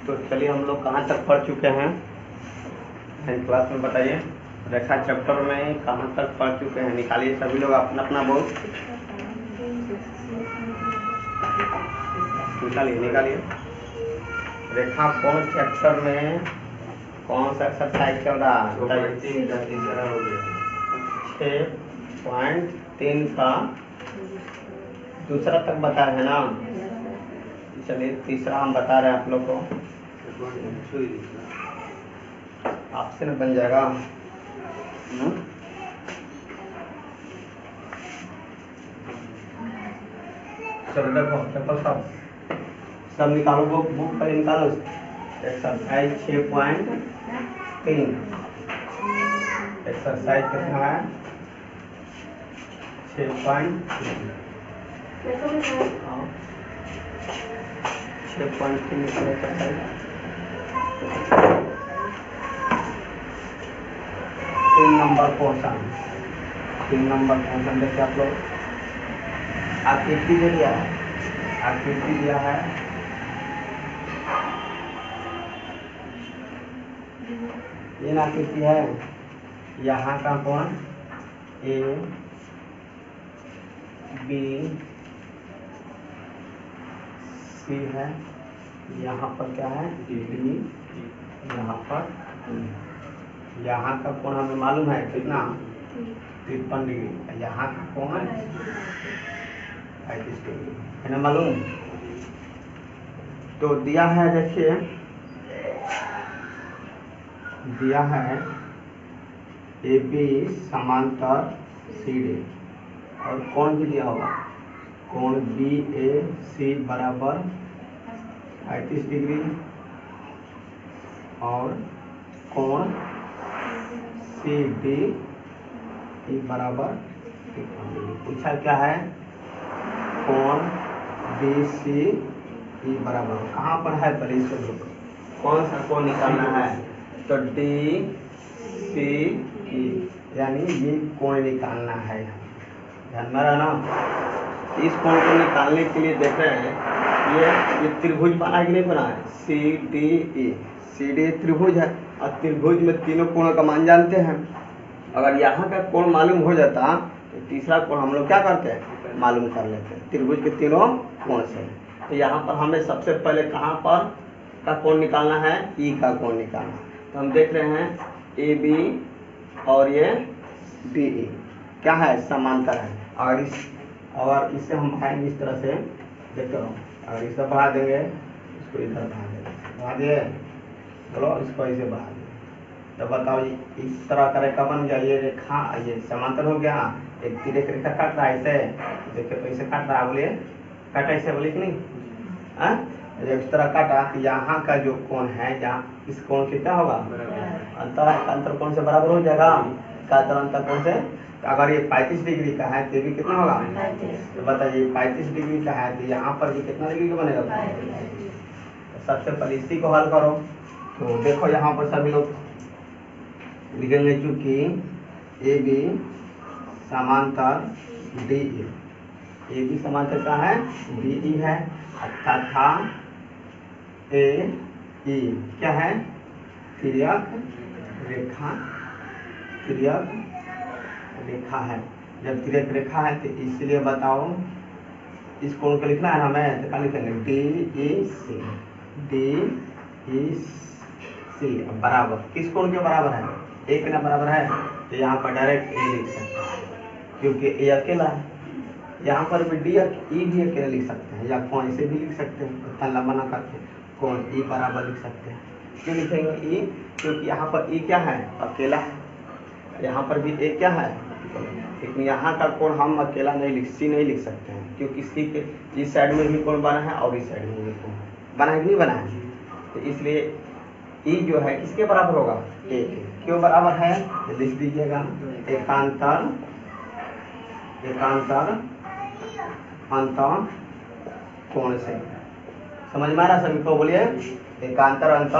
तो चलिए हम लोग कहाँ तक पढ़ चुके हैं क्लास में बताइए। रेखा चैप्टर में कहाँ तक पढ़ चुके हैं, निकालिए सभी लोग अपना अपना बोल। निकालिए रेखा कौन चैप्टर में कौन सा एक्सरसाइज चल रहा है बताइए। 6.3 का दूसरा तक बता रहे हैं ना। चलिए तीसरा हम बता रहे हैं आप लोग को, ऑप्शन बन जाएगा। चलो देखो सब निकालो, बुक पर निकालो। एक्सरसाइज 6.3 एक्सरसाइज कितना है 6.3 एक्सरसाइज 3 नंबर क्वेश्चन देखिए आप लोग। आकृति दिया है ये आकृति है। यहाँ का कोण ए बी सी है, यहाँ पर क्या है डी, यहाँ पर यहाँ का कोण हमें मालूम है कितना 53 डिग्री। यहाँ का कोण 35 डिग्री है ना मालूम। तो दिया है, देखिए दिया है ए बी समांतर सी डी और कोण भी दिया होगा, कोण बी ए सी बराबर 35 डिग्री और कोण सी डी बराबर 53 डिग्री। पूछा क्या है कोण बी सी बराबर कहाँ पर है, पहले इसको देखो कौन सा कोण निकालना है। तो डी सी यानी ये कोण निकालना है, ध्यान में रहना। इस कोण को निकालने के लिए देख रहे हैं ये त्रिभुज बना है कि नहीं बना है, सी डी त्रिभुज है और त्रिभुज में तीनों कोणों का मान जानते हैं। अगर यहाँ का कोण मालूम हो जाता तो तीसरा कोण हम लोग क्या करते हैं मालूम कर लेते हैं त्रिभुज के तीनों कोण से। तो यहाँ पर हमें सबसे पहले कहाँ पर का कोण निकालना है, ई का कोण निकालना। तो हम देख रहे हैं ए बी और ये डी ई क्या है समांतर है। अगर इसे हम बढ़ाएंगे इस तरह से, देखते रहो, अगर इसे बढ़ा देंगे इसको इधर बढ़ा दिए, चलो इसको ऐसे बढ़ा दिए तो बताओ इस तरह का रेखा बन गया। ये रेखा ये समांतर हो गया, एक तिरक रेखा काट रहा है ऐसे, देखिए तो ऐसे काट रहा है, बोलिए काटा ऐसे, बोलिए कि नहीं। जब इस तरह काटा तो यहाँ का जो कोण है, यहाँ इस कोण से क्या होगा अंतर कोण से बराबर हो जाएगा। अंतर कोण से अगर ये 35 डिग्री का है तो भी कितना होगा, तो बताइए 35 डिग्री का है तो यहाँ पर भी कितना डिग्री का बनेगा। तो सबसे पहले इसी को हल करो। तो देखो यहाँ पर सभी लोग लिखेंगे चूंकि ए बी समांतर डी ए बी समांतर का है डी ई है तथा ए ई क्या है तिर्यक रेखा है। जब तिर्यक रेखा है तो इसलिए बताओ इस कोण को लिखना है हमें, तो क्या लिखेंगे डी ई सी बराबर किस कोण के बराबर है, ए के ना बराबर है। तो यहाँ पर डायरेक्ट ए लिख सकते हैं क्योंकि ए अकेला है। यहाँ पर भी डी ई भी अकेला लिख सकते हैं या कोण ऐसे भी लिख सकते हैं, इतना लंबा ना करके कोण ई बराबर लिख सकते हैं। क्यों लिखेंगे ई, क्योंकि यहाँ पर ई क्या है अकेला है, यहाँ पर भी ए क्या है, लेकिन यहाँ का कोण हम अकेला नहीं लिख सकते हैं क्योंकि सी के इस साइड में भी कोण बना है और इस साइड में भी कोण बना है कि नहीं बना है। तो इसलिए ई जो है किसके बराबर होगा ए के। क्यों बराबर है तो लिख दीजिएगा एकांतर अंत कोण से। समझ में आ रहा सभी को, बोलिए एकांतर अंत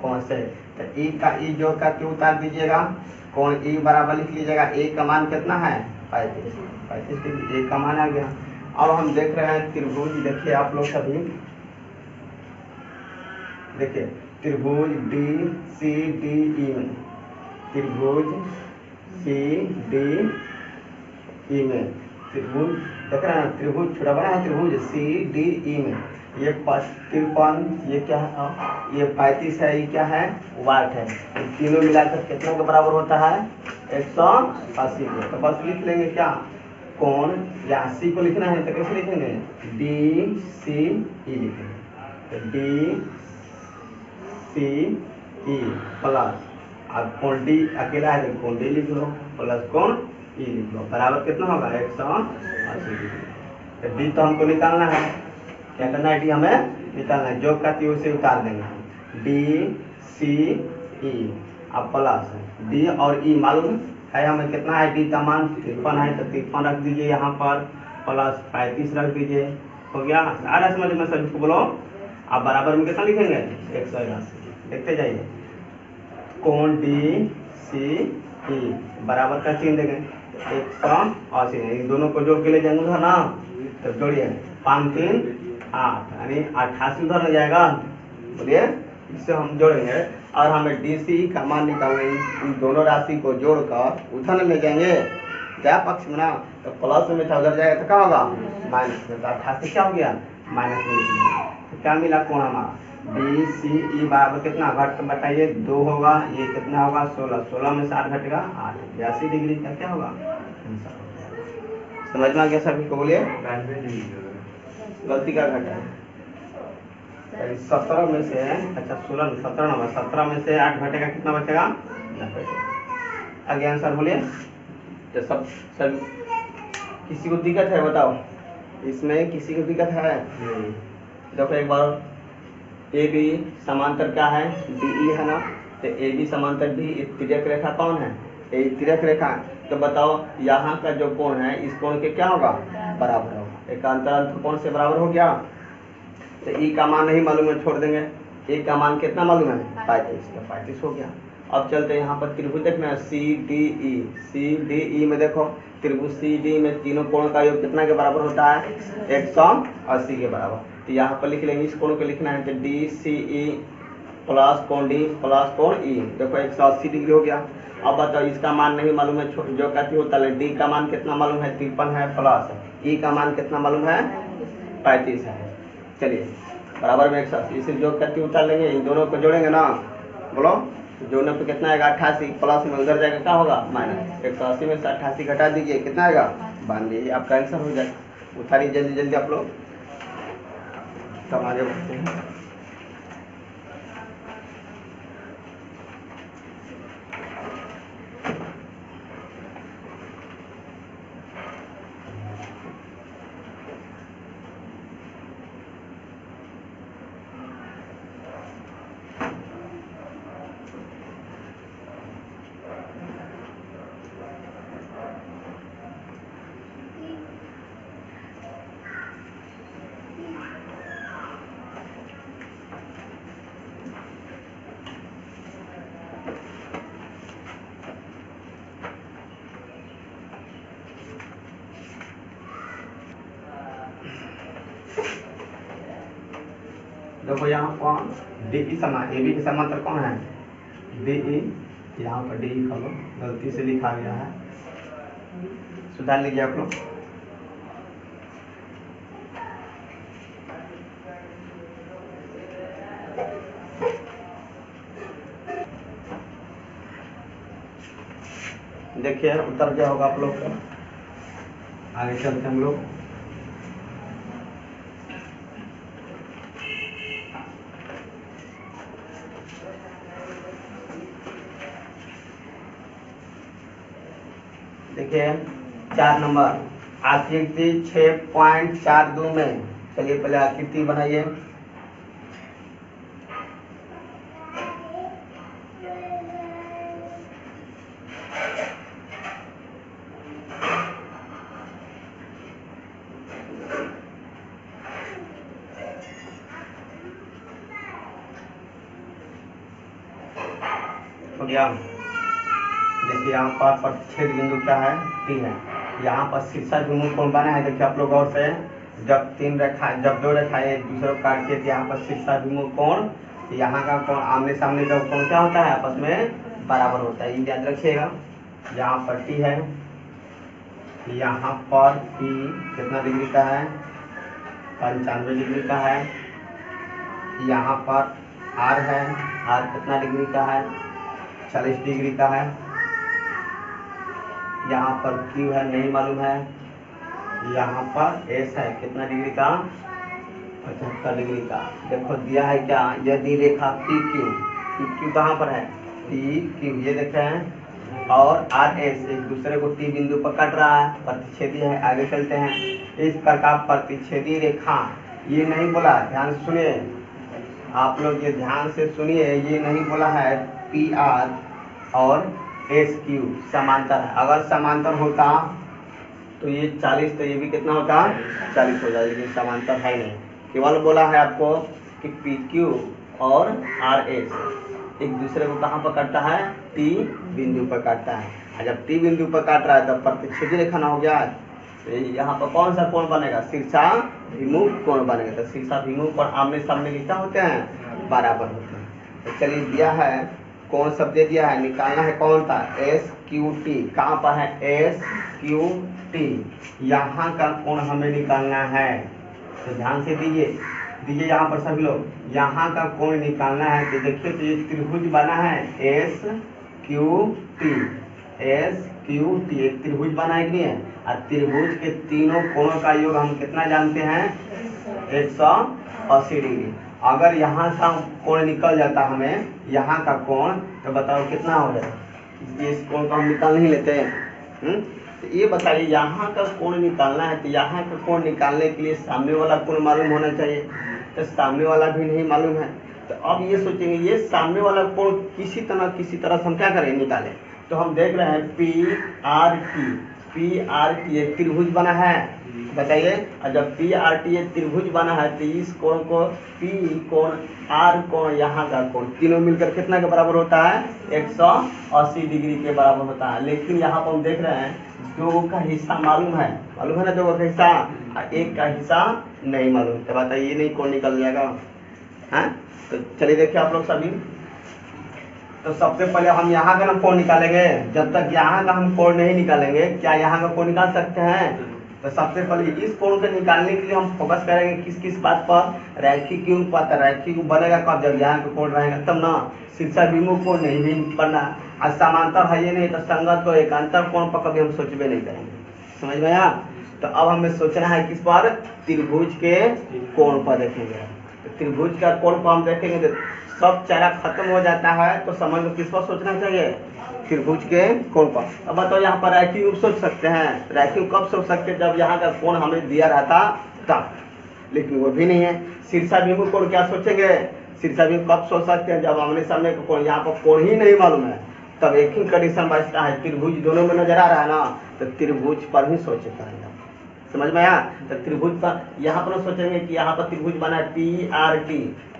कोण से। तो ई का ई जो का क्यों उतार दीजिएगा, कोण ई बराबर लिख लीजिएगा। ए का मान कितना है 35 डिग्री, ए का मान आ गया। अब हम देख रहे हैं त्रिभुज, देखिए आप लोग सभी देखिए त्रिभुज डी सी डी ई में, त्रिभुज सी डी ई में, त्रिभुज देख रहे हैं, त्रिभुज छोटा बना है, त्रिभुज सी डी ई में ये 53, ये क्या है, ये 35 है, ये क्या है, वाट है। तीनों मिलाकर कितना के बराबर होता है, 180 के। तो बस लिख लेंगे क्या, कोण, या सी को लिखना है तो कैसे लिखेंगे, डी सी ई लिखेंगे, तो डी सी ई प्लस, अब कोण डी अकेला है तो कोण डी लिख लो, प्लस कोण ई लिख लो, बराबर कितना होगा, 180 डिग्री। तो डी तो हमको निकालना है, क्या करना है, डी हमें निकालना है, जो कहती है उसे उतार देंगे, डी सी ई, अब प्लस डी और ई मालूम है हमें कितना है, डी का मान 53 है तो 53 रख दीजिए यहाँ पर, प्लस 35 रख दीजिए, हो गया। आ रहा समझ में सभी को, बोलो। अब बराबर में कितना लिखेंगे, 180, देखते जाइए, कोण डी सी ई बराबर का चिन्ह देंगे, 180, इन दोनों को जोड़ के ले जाएंगे उधर ना, तो जोड़िए 5 3 8 यानी 88 उधर हो जाएगा, बोलिए, इससे हम जोड़ेंगे और हमें डी सी का मान निकालना है। इन दोनों राशि को जोड़कर उधर ले जाएंगे क्या पक्ष में ना, तो प्लस में था उधर जाएगा तो क्या होगा, माइनस में, तो 88 क्या हो गया, माइनस में। तो क्या मिला, कोण हमारा डी सी ई बराबर कितना, घट बताइए 2 होगा, ये कितना होगा 16, 16 में 7 घटेगा 8, 82 डिग्री का क्या होगा, समझ में आ गया सभी को, बोलिए। गलती का घटा है, 17 में से, अच्छा 16 17 नंबर, 17 में से 8 घटेगा, कितना बचेगा, 90। आगे आंसर बोलिए। तो सब किसी को दिक्कत है बताओ, इसमें किसी को दिक्कत है, देखो एक बार, ए बी समांतर क्या है, डी ई है ना, तो ए बी समांतर डी, तिर्यक रेखा कौन है, ए तिर्यक रेखा, तो बताओ यहाँ का जो कोण है इस कोण के क्या होगा, बराबर होगा, एक अंतर कोण से बराबर हो गया। तो ई का मान नहीं मालूम है, छोड़ देंगे, ए का मान कितना मालूम है, 35, तो 35 हो गया। अब चलते यहाँ पर त्रिभुज देखना, C D E, C D E में देखो त्रिभुज सी डी में तीनों कोण का योग कितना के बराबर होता है, 180 के बराबर। तो यहाँ पर लिख लेंगे, इस कोण को लिखना है, तो डी सी ई प्लस कोण डी प्लस कोण ई, देखो 180 डिग्री हो गया। अब बताओ इसका मान नहीं मालूम है, जो कहती होता है, डी का मान कितना मालूम है, 53 है, प्लस ई का मान कितना मालूम है, 35 है। चलिए बराबर में 180, इसे जो कहती उतार लेंगे, इन दोनों को जोड़ेंगे ना, बोलो, जोड़ने पे कितना आएगा, 88, प्लस में उधर जाएगा क्या होगा, माइनस, 180 में से 88 घटा दीजिए, कितना आएगा, 92, आपका आंसर हो जाए। उतारिए जल्दी जल्दी आप लोग, तब आगे बढ़ते हैं। देखो यहाँ पर डी ई समान, ए बी के समांतर कौन है, डी ई, यहाँ पर डी ई खोलो, गलती से लिखा गया है, सुधार लीजिए आप लोग। देखिए उत्तर क्या होगा आप लोग का, आगे चलते हम लोग। देखिए 4 नंबर, आकृति 6.42 में, चलिए पहले आकृति बनाइए। हो गया, देखिए यहाँ पर प्रतिच्छेद बिंदु क्या है, टी है, यहाँ पर शीर्षाभिमुख कोण बना है, देखिए आप लोग और से, जब 2 रेखा एक दूसरे को काटती है तो यहाँ पर शीर्षाभिमुख कोण तो यहाँ का कोण आमने सामने का कोण क्या होता है, आपस में बराबर होता है। ये याद रखिएगा। यहाँ पर टी है, यहाँ पर पी कितना डिग्री का है, 95 डिग्री का है। यहाँ पर आर है, आर कितना डिग्री का है, 40 डिग्री का है। यहाँ पर क्यू है, नहीं मालूम है। यहाँ पर एस है, कितना डिग्री का, 75 डिग्री का। देखो दिया है क्या, यदि रेखा पी क्यू, पी क्यू कहाँ पर है, पी क्यू ये देख रहे हैं, और आर एस एक दूसरे को टी बिंदु पर कट रहा है, प्रतिच्छेदी है। आगे चलते हैं। इस प्रकार प्रतिच्छेदी रेखा, ये नहीं बोला, ध्यान से सुनिए आप लोग, ये ध्यान से सुनिए, ये नहीं बोला है पी आर और एस क्यू समांतर है। अगर समांतर होता तो ये 40, तो ये भी कितना होता, 40 हो जाए, लेकिन समांतर है नहीं। केवल बोला है आपको कि पी क्यू और आर एस एक दूसरे को कहाँ पर काटता है, टी बिंदु पर काटता है। और जब टी बिंदु पर काट रहा है तब प्रतिच्छेदी रेखा ना हो गया, तो यहाँ पर कौन सा कोण बनेगा, शीर्षाभिमुख कोण बनेगा। तो शीर्षाभिमुख और आमने सामने कितना होते हैं, बराबर होते हैं। तो चलिए दिया है कौन शब्द दे दिया है, निकालना है कौन था, एस क्यू टी। कहाँ पर है, एस क्यू टी, यहाँ का कोण हमें निकालना है। तो ध्यान से दीजिए यहाँ पर सभी लोग, यहाँ का कोण निकालना है। तो देखिए, तो ये त्रिभुज बना है S Q T, S Q T एक त्रिभुज बना है कि नहीं है। और त्रिभुज के तीनों कोणों का योग हम कितना जानते हैं, 180 डिग्री। अगर यहाँ का कोण निकल जाता हमें, यहाँ का कोण, तो बताओ कितना हो जाएगा। इस कोण को हम निकाल नहीं लेते हैं। तो ये बताइए, यहाँ का कोण निकालना है, तो यहाँ का कोण निकालने के लिए सामने वाला कोण मालूम होना चाहिए। तो सामने वाला भी नहीं मालूम है। तो अब ये सोचेंगे, ये सामने वाला कोण किसी तरह से हम क्या करें, निकालें। तो हम देख रहे हैं पी आर टी एक त्रिभुज बना है, बताइए। और जब पी आर टी एक त्रिभुज बना है, तो इस कोण को पी कोण, आर कोण, यहाँ का कोण, तीनों मिलकर कितना के बराबर होता है, 180 डिग्री के बराबर होता है। लेकिन यहाँ पर हम देख रहे हैं दो का हिस्सा मालूम है ना, दो का हिस्सा, एक का हिस्सा नहीं मालूम। तो बताइए ये नहीं कोण निकल जाएगा, है। तो चलिए देखिए आप लोग सभी, तो सबसे पहले हम यहाँ का कोण निकालेंगे। जब तक यहाँ का हम कोण नहीं निकालेंगे, क्या यहाँ का कोण निकाल सकते हैं। तो सबसे पहले इस कोण को निकालने के लिए हम फोकस करेंगे किस बात पर, रैखिक क्यों पता, रैखिक बनेगा कब, जब यहाँ का कोण रहेगा तब ना। शीर्षाभिमुख कोण नहीं भी करना, और समांतर है ये नहीं, तो संगत तो एकांतर कोण पर कभी हम सोचबे नहीं करेंगे। समझ में आया। तो अब हमें सोचना है किस पर, त्रिभुज के कोण पर देखेंगे। तो त्रिभुज का कोण पर हम देखेंगे, तो सब चारा खत्म हो जाता है, तो समझ लो किस पर सोचना चाहिए, त्रिभुज के कोण पर। अब बताओ यहाँ पर रैखिक सोच सकते हैं, रैखिक कब सोच सकते हैं, जब यहाँ का कोण हमें दिया रहता तब, लेकिन वो भी नहीं है। शीर्षाभिमुख कोण क्या सोचेंगे, शीर्षाभिमुख कब सोच सकते हैं, जब आमने सामने का कोण, यहाँ पर कोण ही नहीं मालूम है, तब एक ही कंडीशन बचता है, त्रिभुज दोनों में नजर आ रहा है ना, तो त्रिभुज पर ही सोचे करेंगे। समझ में आया। तो त्रिभुज पर यहाँ पर सोचेंगे कि यहाँ पर त्रिभुज बना है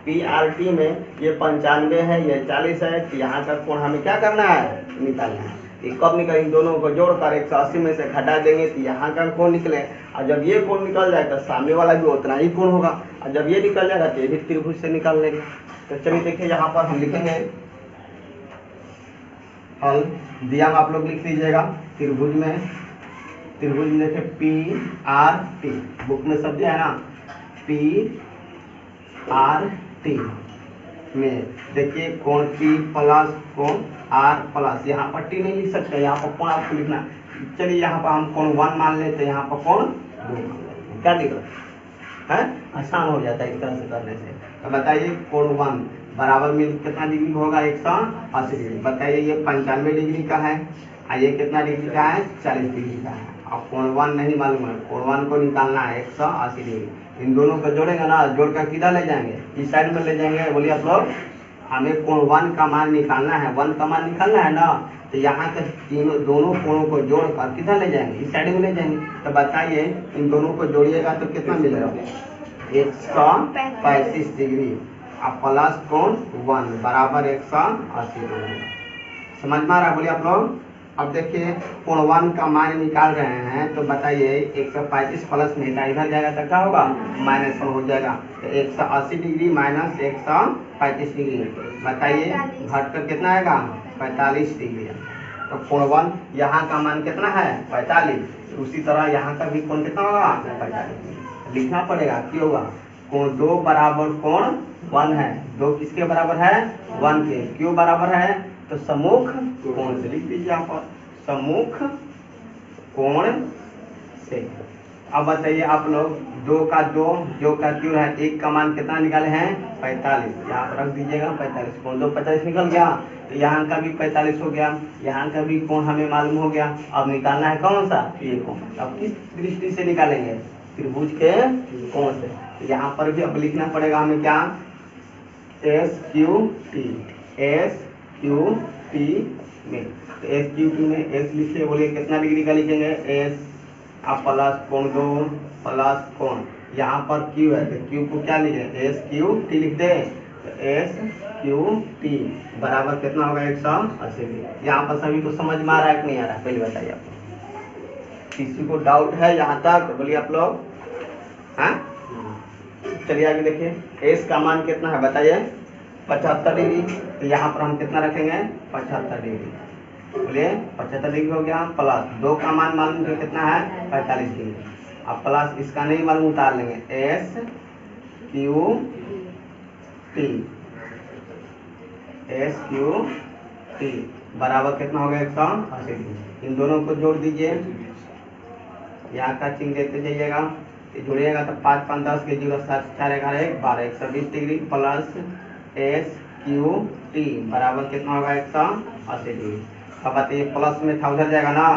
पी आर टी में ये 95 है, ये 40 है, तो यहाँ का कोण हमें क्या करना है, निकालना है। ये कब निकल, इन दोनों को जोड़कर 180 में से घटा देंगे, तो यहाँ का कोण निकले। और जब ये कोण निकल जाए तो सामने वाला भी उतना ही कोण होगा, और जब ये निकल जाएगा तो ये भी त्रिभुज से निकाल लेंगे। तो चलिए देखिए यहाँ पर हम लिखेंगे हल, दिया आप लोग लिख लीजिएगा। त्रिभुज में देखिए पी आर टी, बुक में सब दिया है ना, पी आर टी में देखिए कोण पी प्लस कोण आर प्लस, यहाँ पर टी नहीं लिख सकते, यहाँ पर कोण आपको लिखना। चलिए यहाँ पर हम कोण 1 मान लेते हैं, यहाँ पर कोण 2 मान लेते हैं, क्या दिख रहा है, आसान हो जाता है इस तरह से करने से। तो बताइए कोण 1 बराबर में कितना डिग्री होगा, 180 डिग्री। बताइए ये 95 डिग्री का है, और ये कितना डिग्री का है, 40 डिग्री का है। अब कोण 1 नहीं मालूम है, कोण 1 को निकालना है 180 डिग्री। इन दोनों को जोड़ेंगे ना, जोड़कर किधर ले जाएंगे, इस साइड में ले जाएंगे। बोलिए आप लोग, हमें कोण 1 का मान निकालना है, 1 का मान निकालना है ना, तो यहाँ के दोनों कोणों को जोड़कर किधर ले जाएंगे, इस साइड में ले जाएंगे। तो बताइए इन दोनों को जोड़िएगा तो कितना मिलेगा, 135 डिग्री। अब प्लस कोण 1 बराबर 180 डिग्री। समझ में आ रहा है, बोलिए आप लोग। अब देखिए कोण 1 का मान निकाल रहे हैं, तो बताइए 135 प्लस में था, इधर जाएगा तो क्या होगा -1 हो जाएगा। तो 180 डिग्री माइनस 135 डिग्री, बताइए घटकर कितना आएगा 45 डिग्री। तो कोण 1 यहाँ का मान कितना है 45, उसी तरह यहाँ का भी कोण कितना होगा 45 लिखना पड़ेगा। क्यों होगा कोण 2 बराबर कोण 1 है, 2 किसके बराबर है 1 के, क्यों बराबर है तो सम्मुख कोण से लिख दीजिए यहाँ पर, सम्मुख कोण से। अब बताइए आप लोग 2 का 2 जो का क्यों है, 1 का मान कितना निकाले हैं 45, यहाँ पर रख दीजिएगा 45, कोण 2 45 निकल गया, तो यहाँ का भी 45 हो गया, यहाँ का भी कोण हमें मालूम हो गया। अब निकालना है कौन सा ये कोण, अब किस दृष्टि से निकालेंगे त्रिभुज के कोण से। यहाँ पर भी अब लिखना पड़ेगा हमें क्या SQT, SQT में, तो SQT में S लिखिए, बोलिए कितना डिग्री का लिखेंगे S, अब प्लस कोण 2 प्लस कोण, यहाँ पर Q है तो Q को क्या लिखे SQT लिख दे, तो SQT बराबर कितना होगा 180 डिग्री। यहाँ पर सभी को समझ में आ रहा है कि नहीं आ रहा है पहले बताइए आप, किसी को डाउट है यहाँ तक बोलिए आप लोग। हाँ चलिए आगे देखिए S का मान कितना है बताइए 75 डिग्री, तो यहाँ पर हम कितना रखेंगे 75 डिग्री, बोलिए 75 डिग्री हो गया, प्लस 2 का मान मालूम है कितना है 45 डिग्री, अब प्लस इसका नहीं मालूम उतार लेंगे SQT बराबर कितना हो गया 180 डिग्री। इन दोनों को जोड़ दीजिए, यहाँ का चिन्ह देते जाइएगा, जुड़िएगा तो 5 5 10 के 0 7 4 11 1 12 120 डिग्री प्लस SQT बराबर कितना होगा 180 डिग्री। अब बताइए प्लस में था उधर जाएगा ना,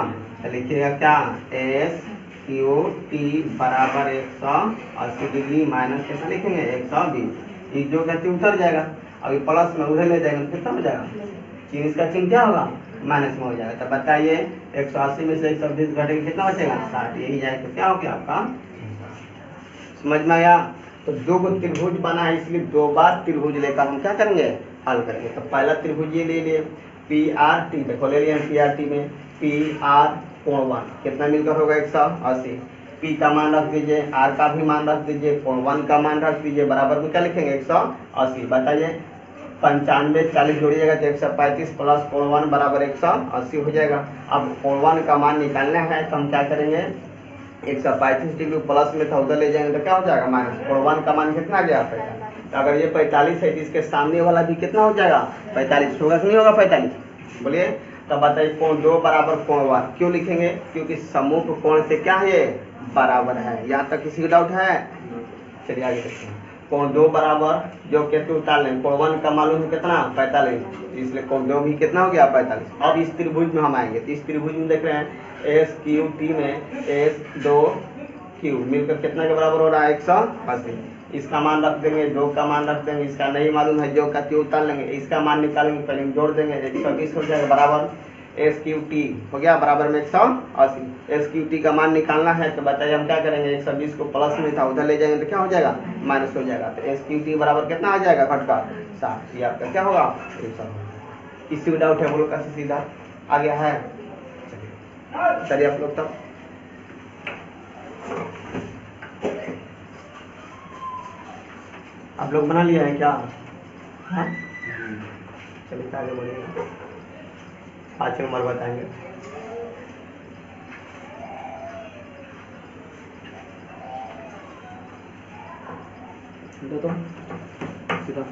तो लिखिएगा क्या SQT बराबर 180 डिग्री माइनस कितना लिखेंगे 120, ये जो कहते उतर जाएगा, अभी प्लस में उधर ले जाएंगे तो कितना हो जाएगा चिन्ह, इसका चिन्ह क्या होगा माइनस में हो जाएगा। तो बताइए 180 में से 120 घटेगा कितना बचेगा 60, यही जाएगा तो क्या हो गया आपका, समझ में आया। तो 2 को त्रिभुज बना है, इसलिए 2 बार त्रिभुज लेकर हम क्या करेंगे हल करेंगे। तो पहला त्रिभुज ये ले लिए PRT, देखो ले लिए PRT में PR कोण 1 कितना मिलकर होगा 180, P का मान रख दीजिए, R का भी मान रख दीजिए, कोण 1 का मान रख दीजिए, बराबर में क्या लिखेंगे 180। बताइए 95 40 जोड़िएगा तो 135 प्लस कोण 1 बराबर 180 हो जाएगा। अब कोण 1 का मान निकालना है तो हम क्या करेंगे 135 डिग्री प्लस में था उधर ले जाएंगे तो क्या हो जाएगा माइनस, कोण 1 का मान कितना आ गया 45, तो अगर ये 45 है तो इसके सामने वाला भी कितना हो जाएगा 45 होगा कि नहीं होगा 45, बोलिए। तब बताइए कोण 2 बराबर कोण 1 क्यों लिखेंगे, क्योंकि सम्मुख कोण से क्या है ये बराबर है। यहाँ तक किसी का डाउट है, चलिए आगे देखते हैं। कोण 2 बराबर जो कहते उतार लें, कोण 1 का मालूम है कितना 45, इसलिए कोण 2 भी कितना हो गया 45। अब इस त्रिभुज में हम आएंगे, तो इस त्रिभुज में देख रहे हैं SQT में S2Q मिलकर कितना के बराबर हो रहा है 180, इसका मान रख देंगे, 2 का मान रख देंगे, इसका नहीं मालूम है जो का क्यू उतार लेंगे, इसका मान निकालेंगे, पहले जोड़ देंगे 120 हो जाएगा बराबर SQT हो गया बराबर में 180। SQT का मान निकालना है तो बताइए हम क्या करेंगे 120 को प्लस में था उधर ले जाएंगे तो क्या हो जाएगा माइनस हो जाएगा, तो SQT बराबर कितना आ जाएगा घटका 60, ये आपका क्या होगा 100। किसी को डाउट है बोलो, कैसे सीधा आ गया है, चलिए आप लोग तब आप लोग बना लिया है क्या, हाँ चलिए आगे बढ़िएगा, 5 नंबर बताएंगे। तो सीधा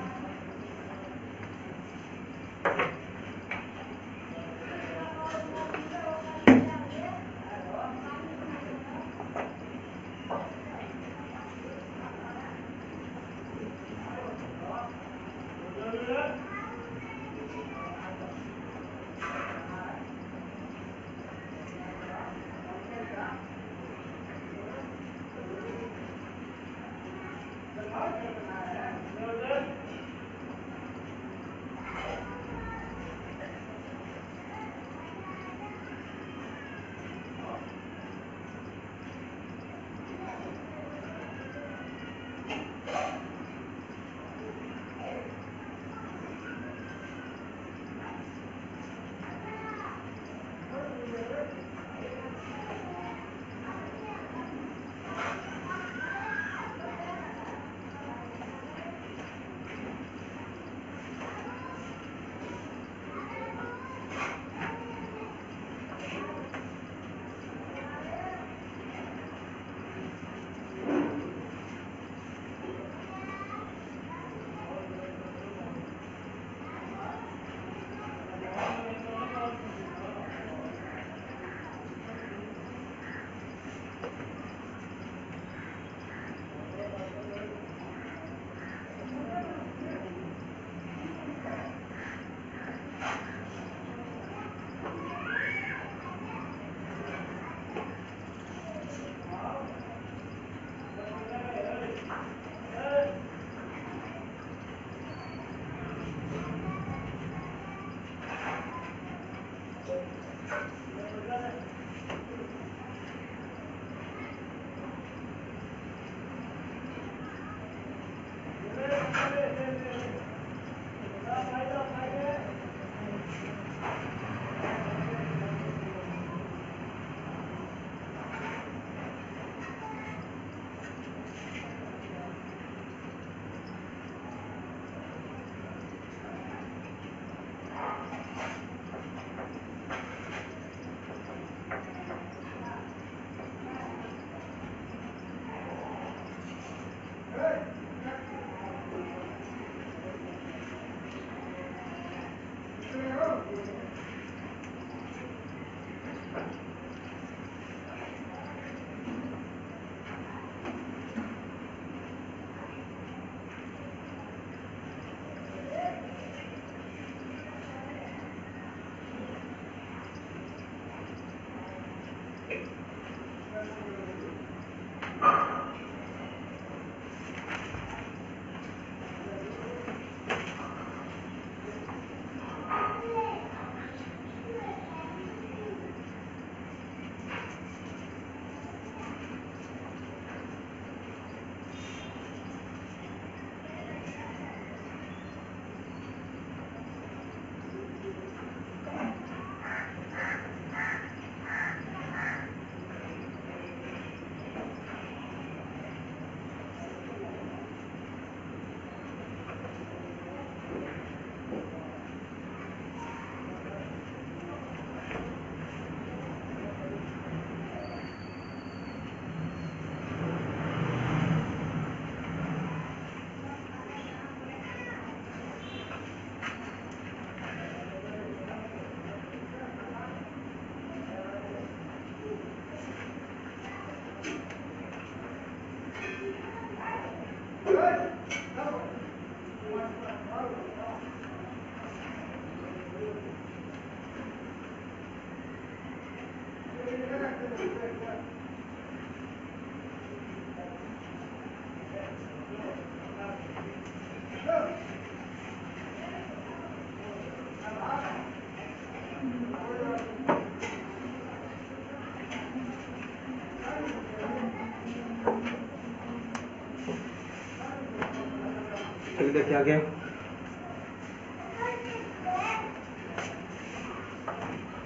देखिए आगे,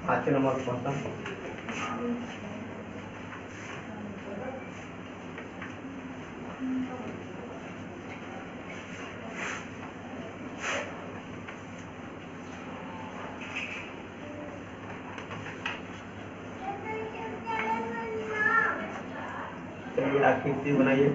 पाँच नंबर क्वेश्चन। चलिए आकृति बनाइए।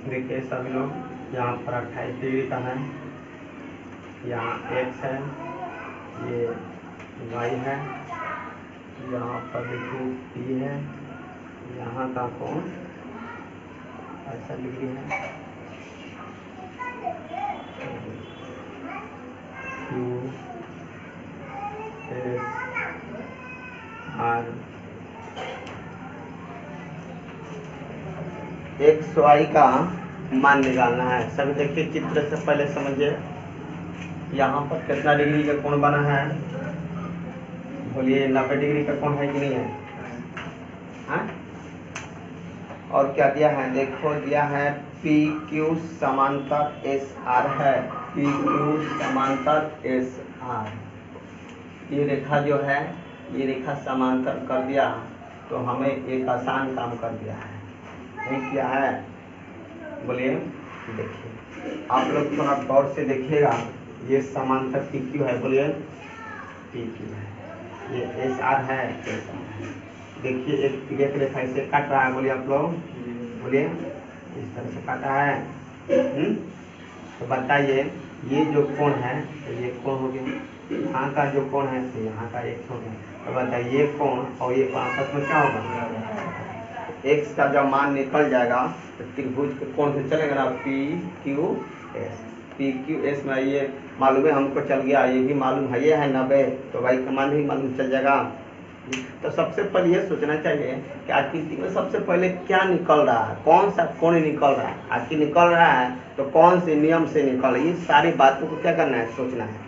देखिए सभी लोग, यहाँ पर 28 डिग्री का है, यहाँ x है, ये y है, यहाँ पर देखिए p है, यहाँ का कोण ऐसा डिग्री है, q s r x y का मान निकालना है। सभी देखिए चित्र से पहले समझिए, यहाँ पर कितना डिग्री का कोण बना है, बोलिए 90 डिग्री का कोण है कि नहीं है? हाँ? और क्या दिया है, देखो दिया है पी क्यू समांतर एस आर है, पी क्यू समांतर एस आर। ये रेखा जो है, ये रेखा समांतर कर दिया तो हमें एक आसान काम कर दिया है। नहीं किया है? बोलिए। देखिए आप लोग थोड़ा गौर से देखिएगा, ये समांतर पी क्यू है, बोलिए पी क्यू है, ये एस आर है। देखिए एक रेखा इसे काट रहा है, बोलिए आप लोग, बोलिए इस तरह से काटा है। तो बताइए ये जो कोण है, तो ये कोण हो गया, यहाँ का जो कोण है तो यहाँ का एक हो गया। तो बताइए ये कोण और ये कोण आपस में क्या होगा? x का जब मान निकल जाएगा तो त्रिभुज के कोण से चलेगा ना, P Q S. P Q S में ये मालूम है हमको, चल गया, ये भी मालूम है, ये है 90, तो भाई का मान भी मालूम चल जाएगा। तो सबसे पहले ये सोचना चाहिए कि आकृति में सबसे पहले क्या निकल रहा है, कौन सा कोण निकल रहा है। आकृति निकल रहा है तो कौन से नियम से निकल रहा है, ये सारी बातों को क्या करना है, सोचना है।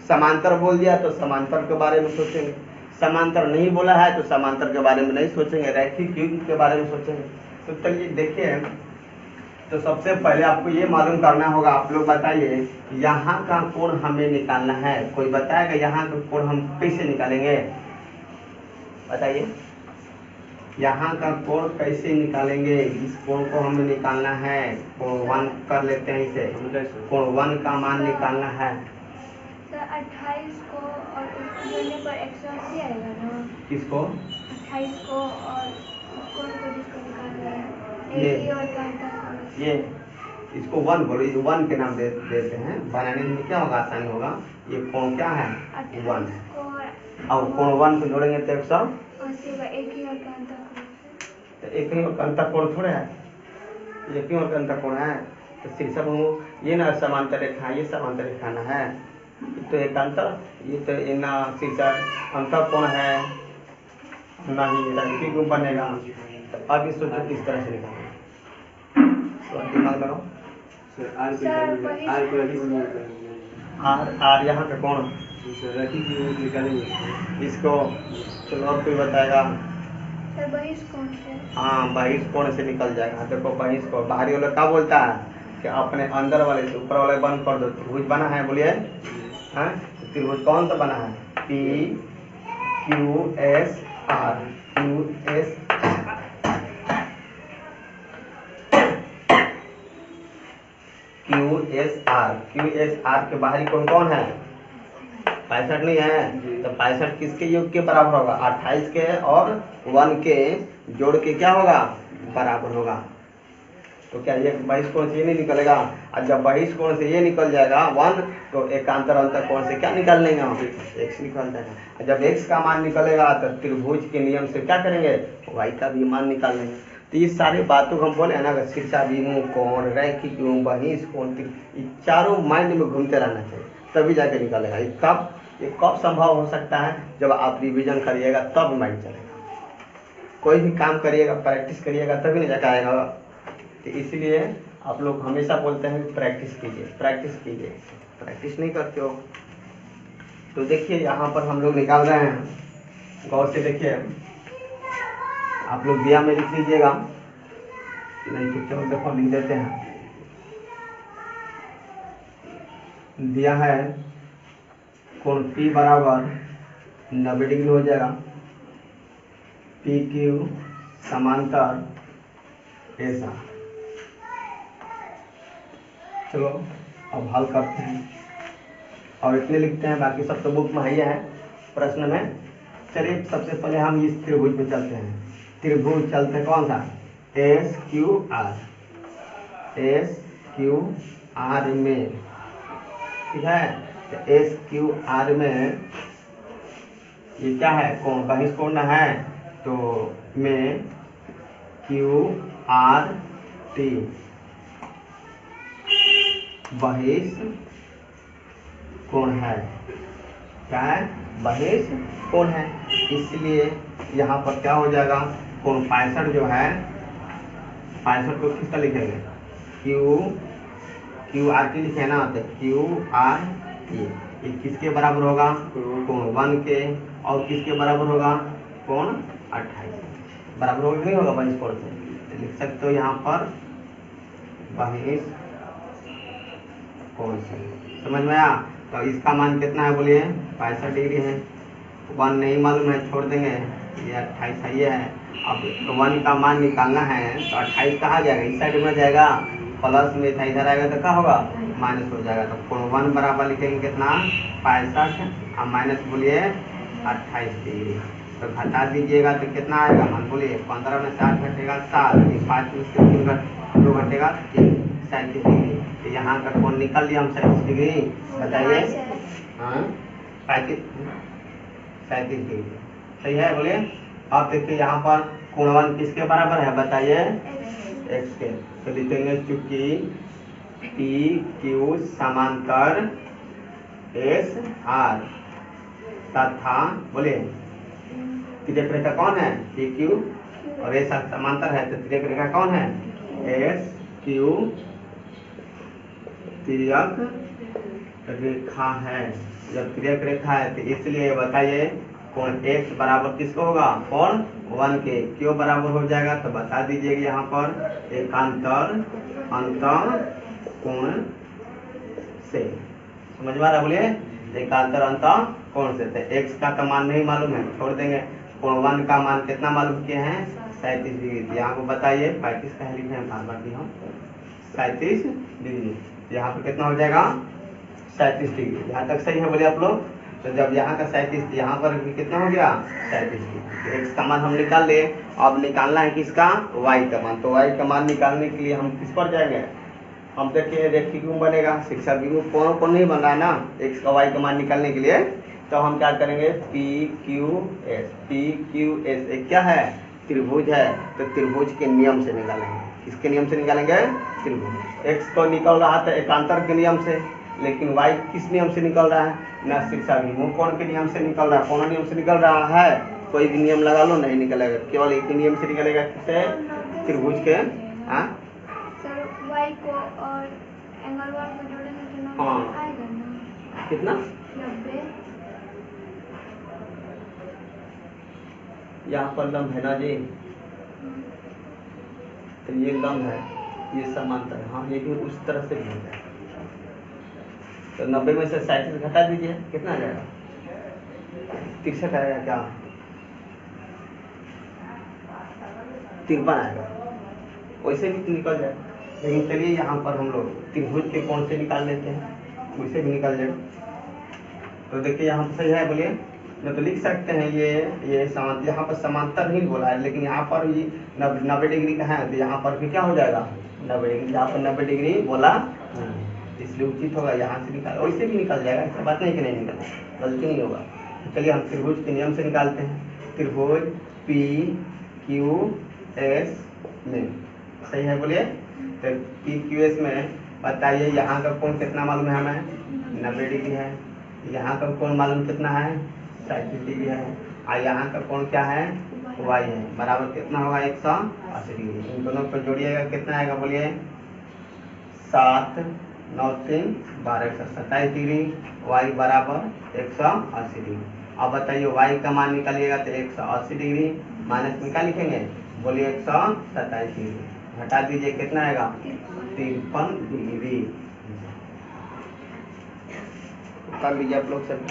समांतर बोल दिया तो समांतर के बारे में सोचेंगे, समांतर नहीं बोला है तो समांतर के बारे में नहीं सोचेंगे, रैखिक युग्म के बारे में सोचेंगे। तो चलिए देखिए, तो सबसे पहले आपको ये मालूम करना होगा, आप लोग बताइए यहाँ का कोण हमें निकालना है। कोई बताएगा यहाँ का कोण हम कैसे निकालेंगे? बताइए यहाँ का कोण कैसे निकालेंगे? इस कोण को हमें निकालना है। कोण 1 कर लेते हैं इसे। कोण 1 का मान निकालना है। सर 28 को और उसको जोड़ने पर 180 आएगा ना? किसको? 28 को और कोण को जिसको निकालना है, ये। एक ही और का अंतर। ये इसको 1 बोलो, 1 के नाम देते हैं, बनाने में क्या होगा, आसानी होगा। ये कोण क्या है? 1 है। और कोण 1 को जोड़ेंगे तो 180 का एक ही और का अंतर। तो एक ही और का अंतर कोण थोड़े है, एक ही और का अंतर कोण है। तो शीर्षक में ये ना समांतर रेखा, ये समांतर रेखा ना है, तो एक अंतर, ये तो ये ना शीर्षक अंतर कोण है नहीं, रैखिक रूप बनेगा। तो अब इस सूत्र किस तरह से निकालेंगे? तो दिमाग लगाओ। आर यहाँ पे कोण इसको, चलो और कोई बताएगा? बहिष्कोण से। हाँ, बहिष्कोण से निकल जाएगा। देखो बहिष्कोण, बाहरी वाला क्या बोलता है कि अपने अंदर वाले से ऊपर वाले बंद कर दो। त्रिभुज बना है, बोलिए हाँ, त्रिभुज कौन सा बना है? P Q S R, Q S Q S R के बाहरी कोण कौन है? 65 नहीं है, तो 65 किसके योग के बराबर होगा? 28 के और 1 के जोड़ के क्या होगा? बराबर होगा। तो क्या ये बहिष्कोण से ये नहीं निकलेगा? और जब बहिष्कोण से ये निकल जाएगा 1, तो एकांतर अंतर कोण से क्या निकाल लेंगे हम? x निकल जाएगा। जब x का मान निकलेगा तो त्रिभुज के नियम से क्या करेंगे? y का भी मान निकाल लेंगे। तो ये सारी बातों को हम बोले ना, शीर्षाभिमुख कोण, रैखिक कोण, बहिष्कोण, ये चारों माइंड में घूमते रहना चाहिए, तभी जाके निकलेगा। ये कब संभव हो सकता है? जब आप रिवीजन करिएगा तब माइंड चलेगा। कोई भी काम करिएगा, प्रैक्टिस करिएगा तभी नहीं जाकर आएगा। तो इसलिए आप लोग हमेशा बोलते हैं प्रैक्टिस कीजिए, प्रैक्टिस कीजिए। प्रैक्टिस नहीं करते हो तो देखिए यहाँ पर हम लोग निकाल रहे हैं, गौर से देखिए। आप लोग दिया में लिख लीजिएगा, नहीं तो चलो देखो लिख देते हैं। दिया है कोण P बराबर 90 डिग्री हो जाएगा, पी क्यू समांतर ऐसा। चलो अब हल करते हैं और इतने लिखते हैं, बाकी सब तो बुक में ही है प्रश्न में। चलिए सबसे पहले हम इस त्रिभुज में चलते हैं। त्रिभुज चलते हैं कौन सा? एस क्यू आर में, ठीक है। तो एस क्यू आर में ये क्या है? कोण, बहिष्कोण है, तो में क्यू आर टी बहिष्कोण है। क्या है? बहिष्कोण है। इसलिए यहाँ पर क्या हो जाएगा? कोण 65 जो है, 65 को किसका लिखेंगे? क्यू आर टी लिखे ना, तो क्यू आर टी ये किसके बराबर होगा? कोण 1 के। और किसके बराबर होगा? कोण 28 बराबर होगा, नहीं होगा बहिष्कोण से? तो लिख सकते हो यहाँ पर बहिष्कोण से। समझ में आया? तो इसका मान कितना है बोलिए? 65 डिग्री है। 1 नहीं मालूम है, छोड़ देंगे, ये 28 सही है। अब 1 का मान निकालना है तो 28 कहाँ जाएगा? इस साइड में जाएगा, प्लस में था, इधर आएगा तो क्या होगा? माइनस हो जाएगा। तो कोण 1 बराबर लिखेंगे कितना? 65 और माइनस बोलिए 28 डिग्री। तो घटा दीजिएगा तो कितना आएगा? मान बोलिए 15 में 7 घटेगा 7, 5 में से 2 घटेगा 3, 37 डिग्री। तो यहाँ का कोण निकाल लिया हम 37 डिग्री। बताइए, हाँ 37 डिग्री सही है, बोलिए। अब देखिए यहाँ पर कोण 1 किसके बराबर है? बताइए, x के। तो लिखेंगे चूंकि पी क्यू समांतर एस आर तथा, बोलिए तिर्यक रेखा कौन है? पी क्यू, और एस आर समांतर है, तो तिर्यक रेखा कौन है? एस क्यू तिर्यक रेखा है। जब तिर्यक रेखा है तो इसलिए बताइए कोण x बराबर किसको होगा? कोण 1 के। क्यों बराबर हो जाएगा? तो बता दीजिएगा यहाँ पर एकांतर अंत कोण से। समझ में आ रहा बोलिए, एकांतर अंत कोण से। एक्स का तो मान नहीं मालूम है, छोड़ देंगे। कोण 1 का मान कितना मालूम किए हैं, 37 डिग्री। यहाँ को बताइए 35 का लिखे हैं, बाकी हम 37 डिग्री। यहाँ पे कितना हो जाएगा, 37 डिग्री। यहाँ तक सही है बोले आप लोग। तो जब यहाँ का 37, यहाँ पर भी कितना हो गया, 37 डिग्री। एक्स का मान हम निकाल लिए। अब निकालना है किसका, वाई का मान। तो वाई का मान निकालने के लिए हम किस पर जाएंगे, हम देखिए रेखिक बनेगा, शिक्षा बिंदु कौन नहीं बन रहा है ना, एक्स का वाई का मान निकालने के लिए। तो हम क्या करेंगे, पी क्यू एस एक क्या है, त्रिभुज है। तो त्रिभुज के नियम से निकालेंगे। किसके नियम से निकालेंगे, त्रिभुज। एक्स तो निकल रहा था एकांतर के नियम से, लेकिन वाई किस नियम से निकल रहा है, ना शिक्षा बिंदु कोण के नियम से निकल रहा है। कौन नियम से निकल रहा है, कोई भी नियम लगा लो नहीं निकलेगा, केवल एक ही नियम से निकलेगा। किससे, त्रिभुज के। सर वाई को और एंगल 1 को जोड़ेंगे तो नंबर हाँ। आएगा ना, कितना, 90। यहाँ पर लंब है ना जी, तो ये लंब है, ये समांतर है। हाँ, ये भी उस तरह से भी हो जाएगा। तो 90 में से 37 घटा दीजिए, कितना आ जाएगा, 63 आएगा क्या, 53 आएगा। वैसे भी निकल जाए, लेकिन चलिए यहाँ पर हम लोग त्रिभुज के कोण से निकाल लेते हैं, वैसे भी निकल जाएगा। तो देखिए यहाँ पर सही है बोलिए, मैं तो लिख सकते हैं ये समांतर, यहाँ पर समांतर नहीं बोला है, लेकिन यहाँ पर ये 90 डिग्री का है, तो यहाँ पर भी क्या हो जाएगा, 90 डिग्री। यहाँ पर 90 डिग्री बोला इसलिए उचित होगा यहाँ से निकाल, वैसे भी निकल जाएगा, ऐसा बात नहीं कि नहीं निकल, गलती नहीं होगा। चलिए हम त्रिभुज के नियम से निकालते हैं। त्रिभुज पी क्यू एस में, सही है बोलिए। तो पी क्यू एस में बताइए, यहाँ का कोण कितना मालूम है हमें, 90 डिग्री है। यहाँ का कोण मालूम कितना है, 37 डिग्री है। और यहाँ का कोण क्या है, वाई है, बराबर कितना होगा, 180 डिग्री। इन दोनों को जोड़िएगा, कितना आएगा बोलिए, 7 9 3 12, 127 डिग्री। वाई बराबर 180 डिग्री। अब बताइए वाई का मान निकालिएगा, तो 180 डिग्री माइनस में क्या लिखेंगे, बोलिए 127 डिग्री। घटा दीजिए, कितना आएगा, 53 डिग्री। कर लीजिए आप लोग सब।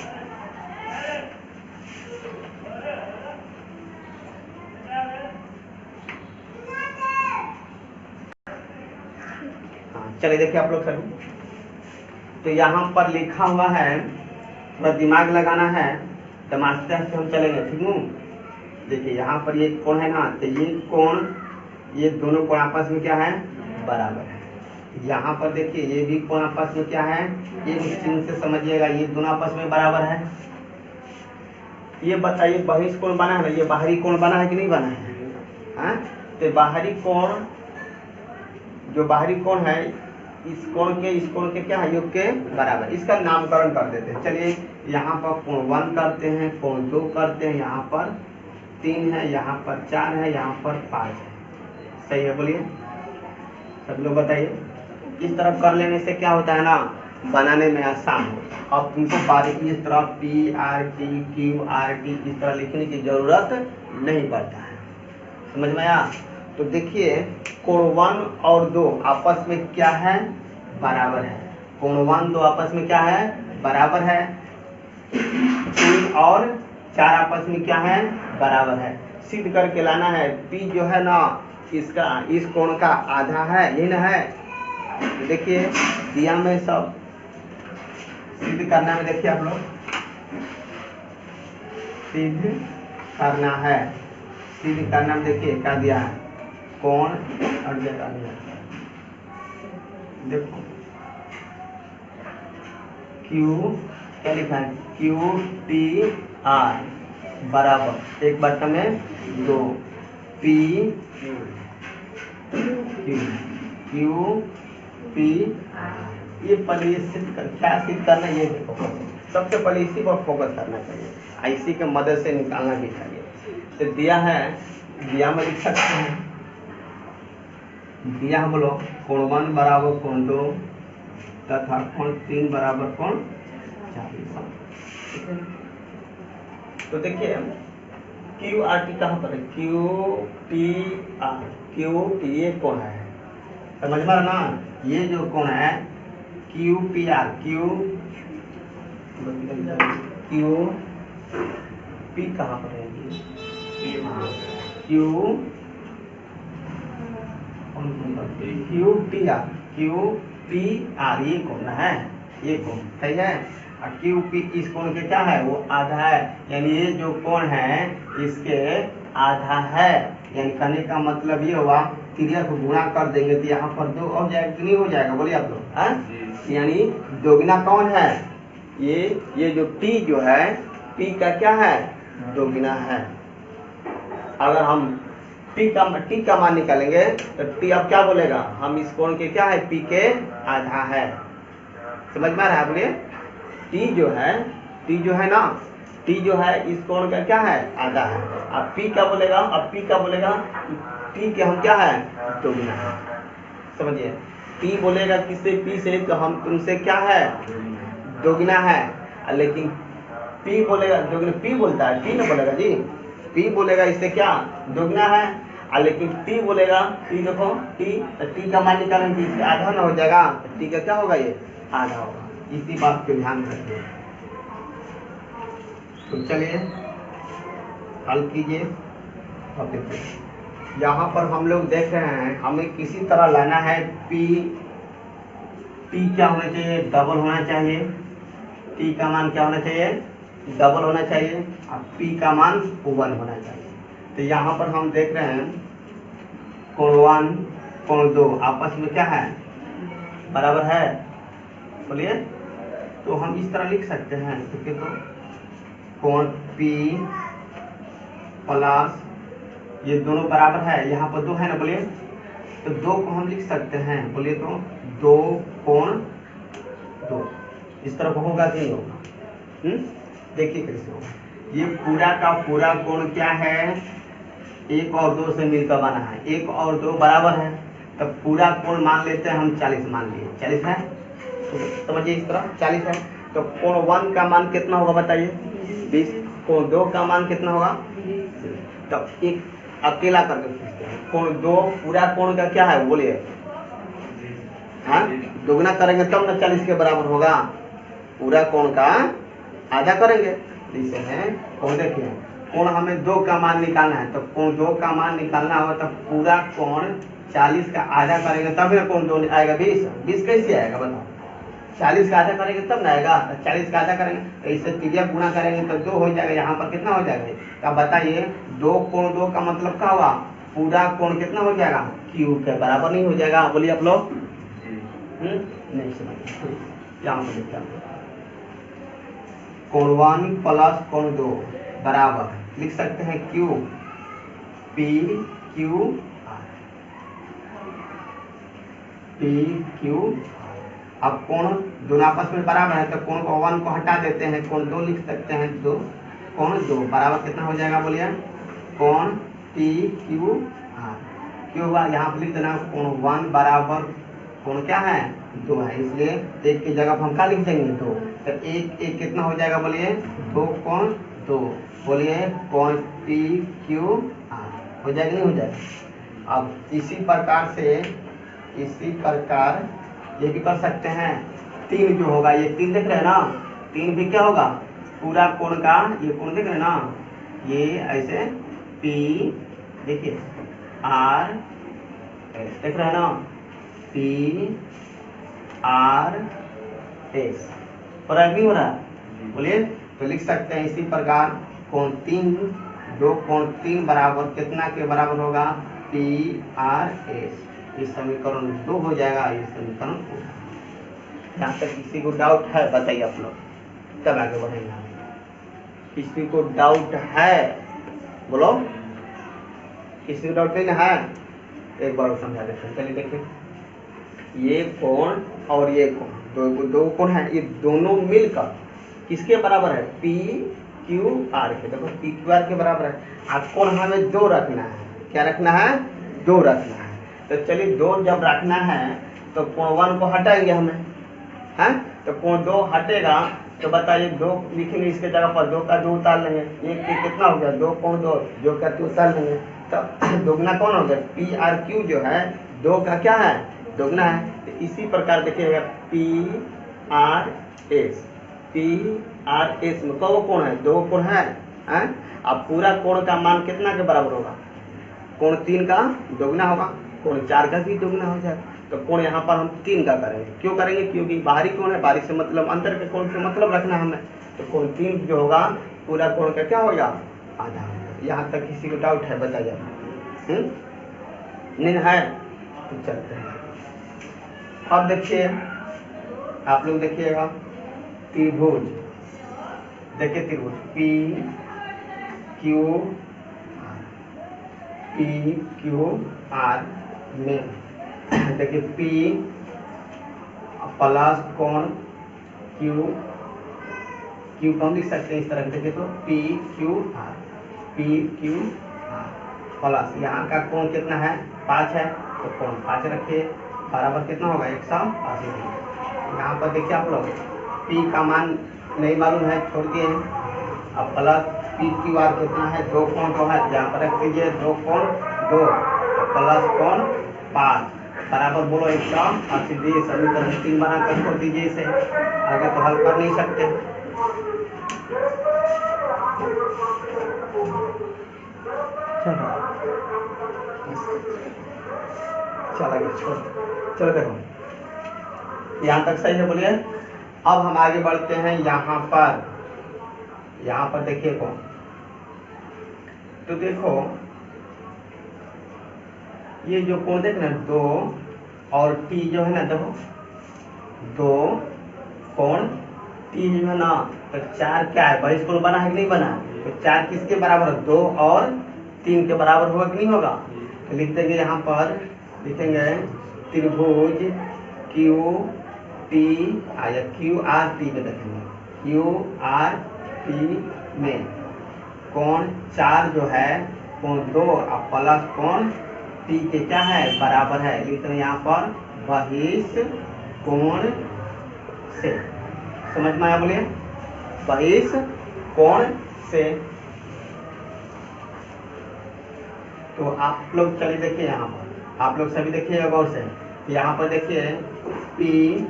चलिए देखिए आप लोग सभी, तो यहाँ पर लिखा हुआ है, थोड़ा दिमाग लगाना है, तमाशा से हम चलेंगे, ठीक है। देखिए यहाँ पर ये कोण है ना, तो ये कोण, ये दोनों कोण आपस में क्या है, बराबर है। यहाँ पर देखिए ये भी कोण आपस में क्या है, ये चिन्ह से समझिएगा, ये दोनों आपस में बराबर है। ये बताइए बहिष्ठ कोण बना है ना, ये बाहरी कोण बना है कि नहीं बना है, तो बाहरी कोण, जो बाहरी कोण है, इस कोण के क्या है, योग के बराबर। इसका नामकरण कर देते हैं। चलिए यहाँ पर कोण 1 करते हैं, कोण 2 करते हैं, यहाँ पर 3 है, यहाँ पर 4 है, यहाँ पर 5 है। सही है बोलिए, सब लोग बताइए। इस तरफ कर लेने से क्या होता है ना, बनाने में आसान हो। अब तुमको बारीकी इस तरह P R T Q R T इस तरह लिखने की जरूरत नहीं पड़ता है, समझ में आया। तो देखिए कोण 1 और 2 आपस में क्या है, बराबर है। कोण 1 2 आपस में क्या है, बराबर है। 3 और 4 आपस में क्या है, बराबर है। सिद्ध करके लाना है, पी जो है ना, इसका इस कोण का आधा है, यही ना है। तो देखिए दिया में सब सिद्ध करना में, देखिए आप लोग सिद्ध करना है, सिद्ध करना में देखिए क्या दिया है, कोण और जगह दिया, देखो क्यू क्या लिखा है, क्यू टी आर बराबर 1/2 पी क्यू पी। ये पहले सिद्ध कर, क्या सिद्ध करना, ये देखो सबसे पहले इसी पर फोकस करना चाहिए, इसी के मदद से निकालना भी चाहिए। तो दिया है, दिया में लिख सकते हैं, दिया हम लोग कोण 1 बराबर कोण 2 तथा कोण 3 बराबर कोण 40। तो देखिए क्यू आर टी कहाँ पर है, Q T R, Q T ये कोण है, समझ में ना, ये जो कोण है Q P R, Q P कहाँ पर है, क्यू पी आर ये कोण है, ये कोण सही है। और क्यू पी इस कोण के क्या है, वो आधा है, यानी ये जो कोण है इसके आधा है। यानी कहने का मतलब ये हुआ त्रिज्या को गुणा कर देंगे तो यहाँ पर 2 हो जाएगा कि नहीं हो जाएगा, बोलिए आप लोग। यानी दोगुना कौन है, ये जो टी जो है पी का क्या है, दोगुना है। अगर हम टी का मान निकालेंगे तो टी अब क्या बोलेगा, हम इस कोण के क्या है, पी के आधा है। समझ में आ रहा है बोलिए। टी जो है ना, टी जो है इस कोण का क्या है, आधा है। अब पी क्या बोलेगा, टी के हम क्या है, दोगुना है। समझिए, टी बोलेगा किससे, पी से, तो हम तुमसे क्या है, दोगुना है। लेकिन पी बोलेगा दोगुना, पी बोलता है, टी ना बोलेगा जी, पी बोलेगा इससे क्या, दोगुना है। लेकिन टी बोलेगा, टी देखो टी का मान निकालेंगे इससे आधा ना हो जाएगा, टी का क्या होगा, ये आधा होगा। इसी बात पे ध्यान रखिए। तो चलिए हल कीजिए। अब देखिए यहाँ पर हम लोग देख रहे हैं, हमें किसी तरह लाना है पी क्या होना चाहिए, डबल होना चाहिए। टी का मान क्या होना चाहिए, डबल होना चाहिए। और पी का मान 1 होना चाहिए। तो यहाँ पर हम देख रहे हैं कोण 1 कोण 2 आपस में क्या है, बराबर है, बोलिए। तो हम इस तरह लिख सकते हैं, ठीक है। तो कोण P प्लस ये दोनों बराबर है, यहाँ पर 2 है ना, बोलिए। तो 2 को हम लिख सकते हैं, बोलिए। तो 2 कोण 2 इस तरफ होगा कि नहीं होगा, देखिए कैसे होगा। ये पूरा का पूरा कोण क्या है, 1 और 2 से मिलकर बना है, 1 और 2 बराबर है। तब पूरा कोण मान लेते हैं हम, 40 मान लिए, 40 है। तो समझिए इस तरह 40 है। तो कोण 1 का मान कितना होगा बताइए, 20। कोण 2 का मान कितना होगा, तो एक अकेला करके पूछते हैं। कोण 2 पूरा कोण का क्या है, बोलिए। हाँ, दोगुना करेंगे तब ना 40 के बराबर होगा, पूरा कोण का आधा करेंगे। इसे है कोण, देखिए कोण हमें 2 का मान निकालना है, तो कोण 2 का मान निकालना होगा, तब पूरा कोण 40 का आधा करेंगे तब ना कोण 2 आएगा 20 कैसे आएगा बताओ, 40 का आधा करेंगे तब ना आएगा। 40 का आधा करेंगे तो इससे त्रिज्या गुणा करेंगे तो 2 हो जाएगा, यहाँ पर कितना हो जाएगा। तो अब बताइए 2 कोण 2 का मतलब क्या हुआ, पूरा कोण कितना हो जाएगा, क्यू के बराबर नहीं हो जाएगा, बोलिए आप लोग। नहीं समझ, यहाँ पर लिखते हैं कोण 1 प्लस कोण 2 बराबर लिख सकते हैं क्यू पी क्यू अब कोण दोनों आपस में बराबर है, तो कोण को 1 को हटा देते हैं, कोण 2 लिख सकते हैं। 2 कोण 2 बराबर कितना हो जाएगा, बोलिए। कोण पी क्यू आर, क्यों हुआ यहाँ पर लिख देना, कोण 1 बराबर कोण क्या है, 2 है, इसलिए एक की जगह पर हम क्या लिख देंगे, 2। तो एक कितना हो जाएगा, बोलिए। 2 कोण 2, बोलिए कोण पी क्यू आर हो जाएगा, नहीं हो जाएगा। अब इसी प्रकार ये भी कर सकते हैं। 3 जो होगा, ये 3 देख रहे हैं ना, 3 भी क्या होगा, पूरा कोण का, ये कोण देख रहे हैं ना, ये ऐसे पी, देखिए आर देख रहे हैं ना, पी आर एस, पर नहीं हो रहा, बोलिए। तो लिख सकते हैं इसी प्रकार कोण 3 2 कोण 3 बराबर कितना के बराबर होगा, पी आर एस। ये समीकरण 2 हो जाएगा, ये समीकरण 2। यहाँ तक किसी को डाउट है बताइए आप लोग, तब आगे बढ़ेंगे। किसी को डाउट है, बोलो। किसी को डाउट नहीं है, एक बार समझा देते हैं। चलिए देखिए, ये कोण और ये कोण, दो कोण है, ये दोनों मिलकर किसके बराबर है, पी क्यू आर के। देखो पी क्यू आर के बराबर है। अब कोण हमें 2 रखना है, क्या रखना है, 2 रखना है। तो चलिए 2 जब रखना है तो कोण 1 को हटाएंगे हमें, है। तो कोण 2 हटेगा, तो बताइए 2 लिखेंगे इसके जगह पर, 2 का 2 उतार लेंगे, एक कितना हो गया, 2 कोण 2 जो का 2 उतार लेंगे, तो दोगुना कौन हो गया, पी आर क्यू जो है 2 का क्या है, दोगुना है। तो इसी प्रकार देखिएगा PRS में कौ कोण है, 2 कोण है। अब पूरा कोण का मान कितना के बराबर होगा, कोण 3 का दोगुना होगा, कोण 4 का भी दोगुना हो जाएगा। तो कोण यहाँ पर हम 3 का करेंगे, क्यों करेंगे, क्योंकि बाहरी कोण है, बाहरी से मतलब अंदर के कोण से मतलब रखना हमें। तो कोण 3 जो होगा पूरा कोण का क्या होगा, आधा। यहाँ तक किसी को डाउट है, बताइए। नहीं है तो चलते हैं। अब देखिए आप लोग देखिएगा त्रिभुज, देखिए त्रिभुज PQR में देखिए P प्लस कोण Q कौन लिख सकते हैं इस तरह, देखिए तो PQR प्लस यहाँ का कोण कितना है, 5 है, तो कोण 5 रखिए, बराबर कितना होगा 180 डिग्री। यहाँ पर देखिए आप लोग P का मान नहीं मालूम है, छोड़ दिए हैं। अब प्लस PQR कितना है, 2 कोण तो है, यहाँ पर रख दीजिए 2 कोण 2 प्लस कोण 5 बराबर बोलो 180 डिग्री। समीकरण 3 बनाकर छोड़ दीजिए इसे, आगे तो हल कर नहीं सकते। चला गया, छोड़, चलो देखो यहाँ तक सही है, बोलिए। अब हम आगे बढ़ते हैं यहाँ पर देखिए कौन, तो देखो ये जो कोण देख ना 2 और T जो है ना, देखो 2 कोण T जो है ना, तो 4 क्या है, बहिष्ठ कोण बना है कि नहीं बना, तो 4 किसके बराबर है, 2 और 3 के बराबर होगा कि नहीं होगा। तो लिख देंगे यहाँ पर, लिखेंगे त्रिभुज QRT में देखेंगे, QRT में कोण 4 जो है, कोण 2 और प्लस कोण T के क्या है, बराबर है। लिख रहे यहाँ पर बहिष्ठ कोण से, समझ में आया, बोलिए बहिष्ठ कोण से। तो आप लोग चलिए देखिए यहाँ पर, आप लोग सभी देखिएगा गौर से, यहाँ पर देखिए PQRT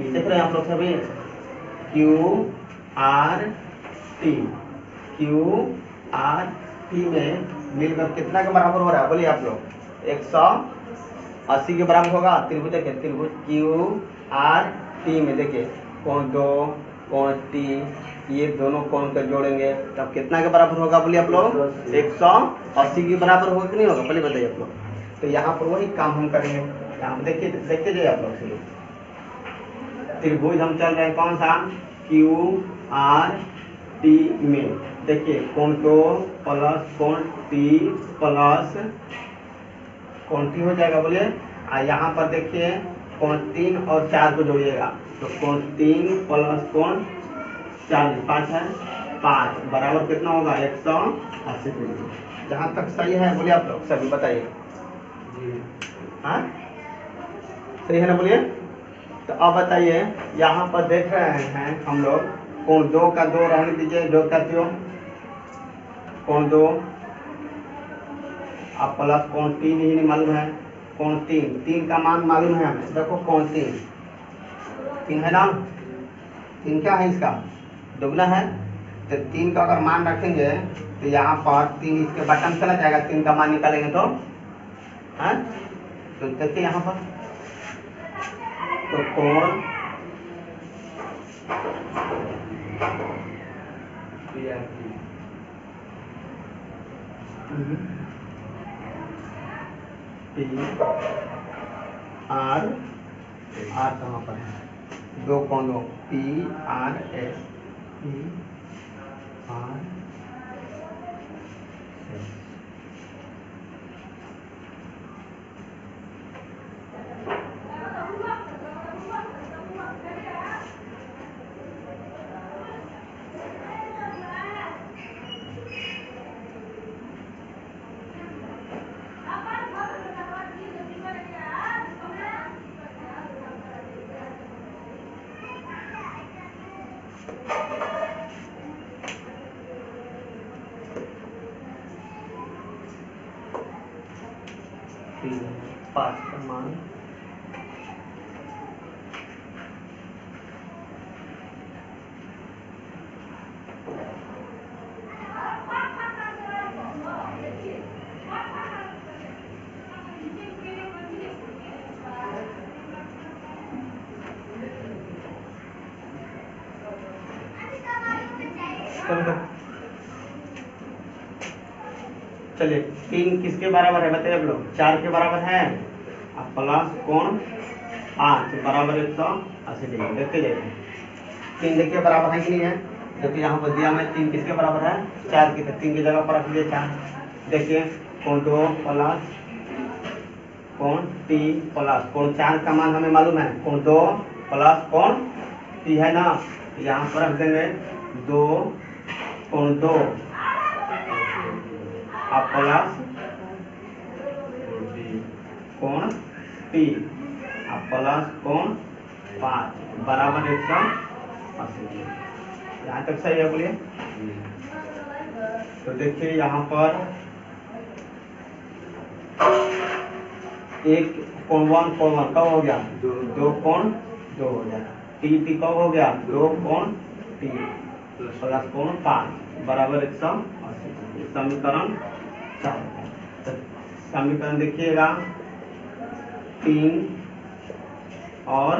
देख रहे हैं आप लोग सभी, QRT में मिलकर कितना के बराबर हो रहा है, बोलिए आप लोग 180 के बराबर होगा। त्रिभुज देखिए, त्रिभुज QRT में देखिए कोण 2 कोण T, ये दोनों कोण को जोड़ेंगे तब कितना के बराबर होगा, बोलिए आप लोग 180 के बराबर होगा कि नहीं होगा, बोलिए बताइए आप लोग। तो यहाँ पर वही काम हम करेंगे, यहाँ पर देखिए, देखते जाइए आप लोग। त्रिभुज हम चल रहे हैं कौन सा, QRT में देखिए कोण 2 प्लस कोण T प्लस कोण T हो जाएगा, बोलिए। यहाँ पर देखिए कोण 3 और 4 को जोड़िएगा, तो कोण 3 प्लस कोण 4 5 है, 5 बराबर कितना होगा 180 डिग्री। जहाँ तक सही है बोलिए आप लोग सभी, बताइए। हाँ सही है ना, बोलिए। तो अब बताइए यहाँ पर देख रहे हैं हम लोग, कोण 2 का 2 रहने दीजिए, जो करते हो कोण 2 अब प्लस कोण 3 ही नहीं मालूम है, कोण 3 का मान मालूम है हमें, देखो कोण 3 है ना, 3 क्या है, इसका दोगुना है। तो 3 का अगर मान रखेंगे तो यहाँ पर 3 इसके बटन चला जाएगा, 3 का मान निकालेंगे तो है, तो देखिए यहाँ पर तो कोण R कहाँ पर है, 2 कोण 2 PRS समीकरण चलिए 3 किसके बराबर है बताइए आप लोग? 4 के बराबर है। अब प्लस कोण 5 बराबर 180 डिग्री। देखते जाइए 3 देखिए बराबर है कि नहीं है। देखिए यहाँ पर दिया मैं 3 किसके बराबर है? 4 की। 3 की जगह पर रख दिए 4। देखिए कोण 2 प्लस कोण टी प्लस कोण 4 का मान हमें मालूम है। कोण 2 प्लस कोण टी है ना, यहाँ पर रख देंगे 2 कोण 2 अब प्लस कोण टी अब प्लस कोण 5 बराबर 180। यहाँ तक सही है बोलिए। तो देखिए यहाँ पर एक कोण 1 कब हो गया? 2 कोण 2 हो गया। टी कब हो गया? 2 कोण टी प्लस कोण 5 बराबर 180। समीकरण 4। तो समीकरण देखिएगा 3 और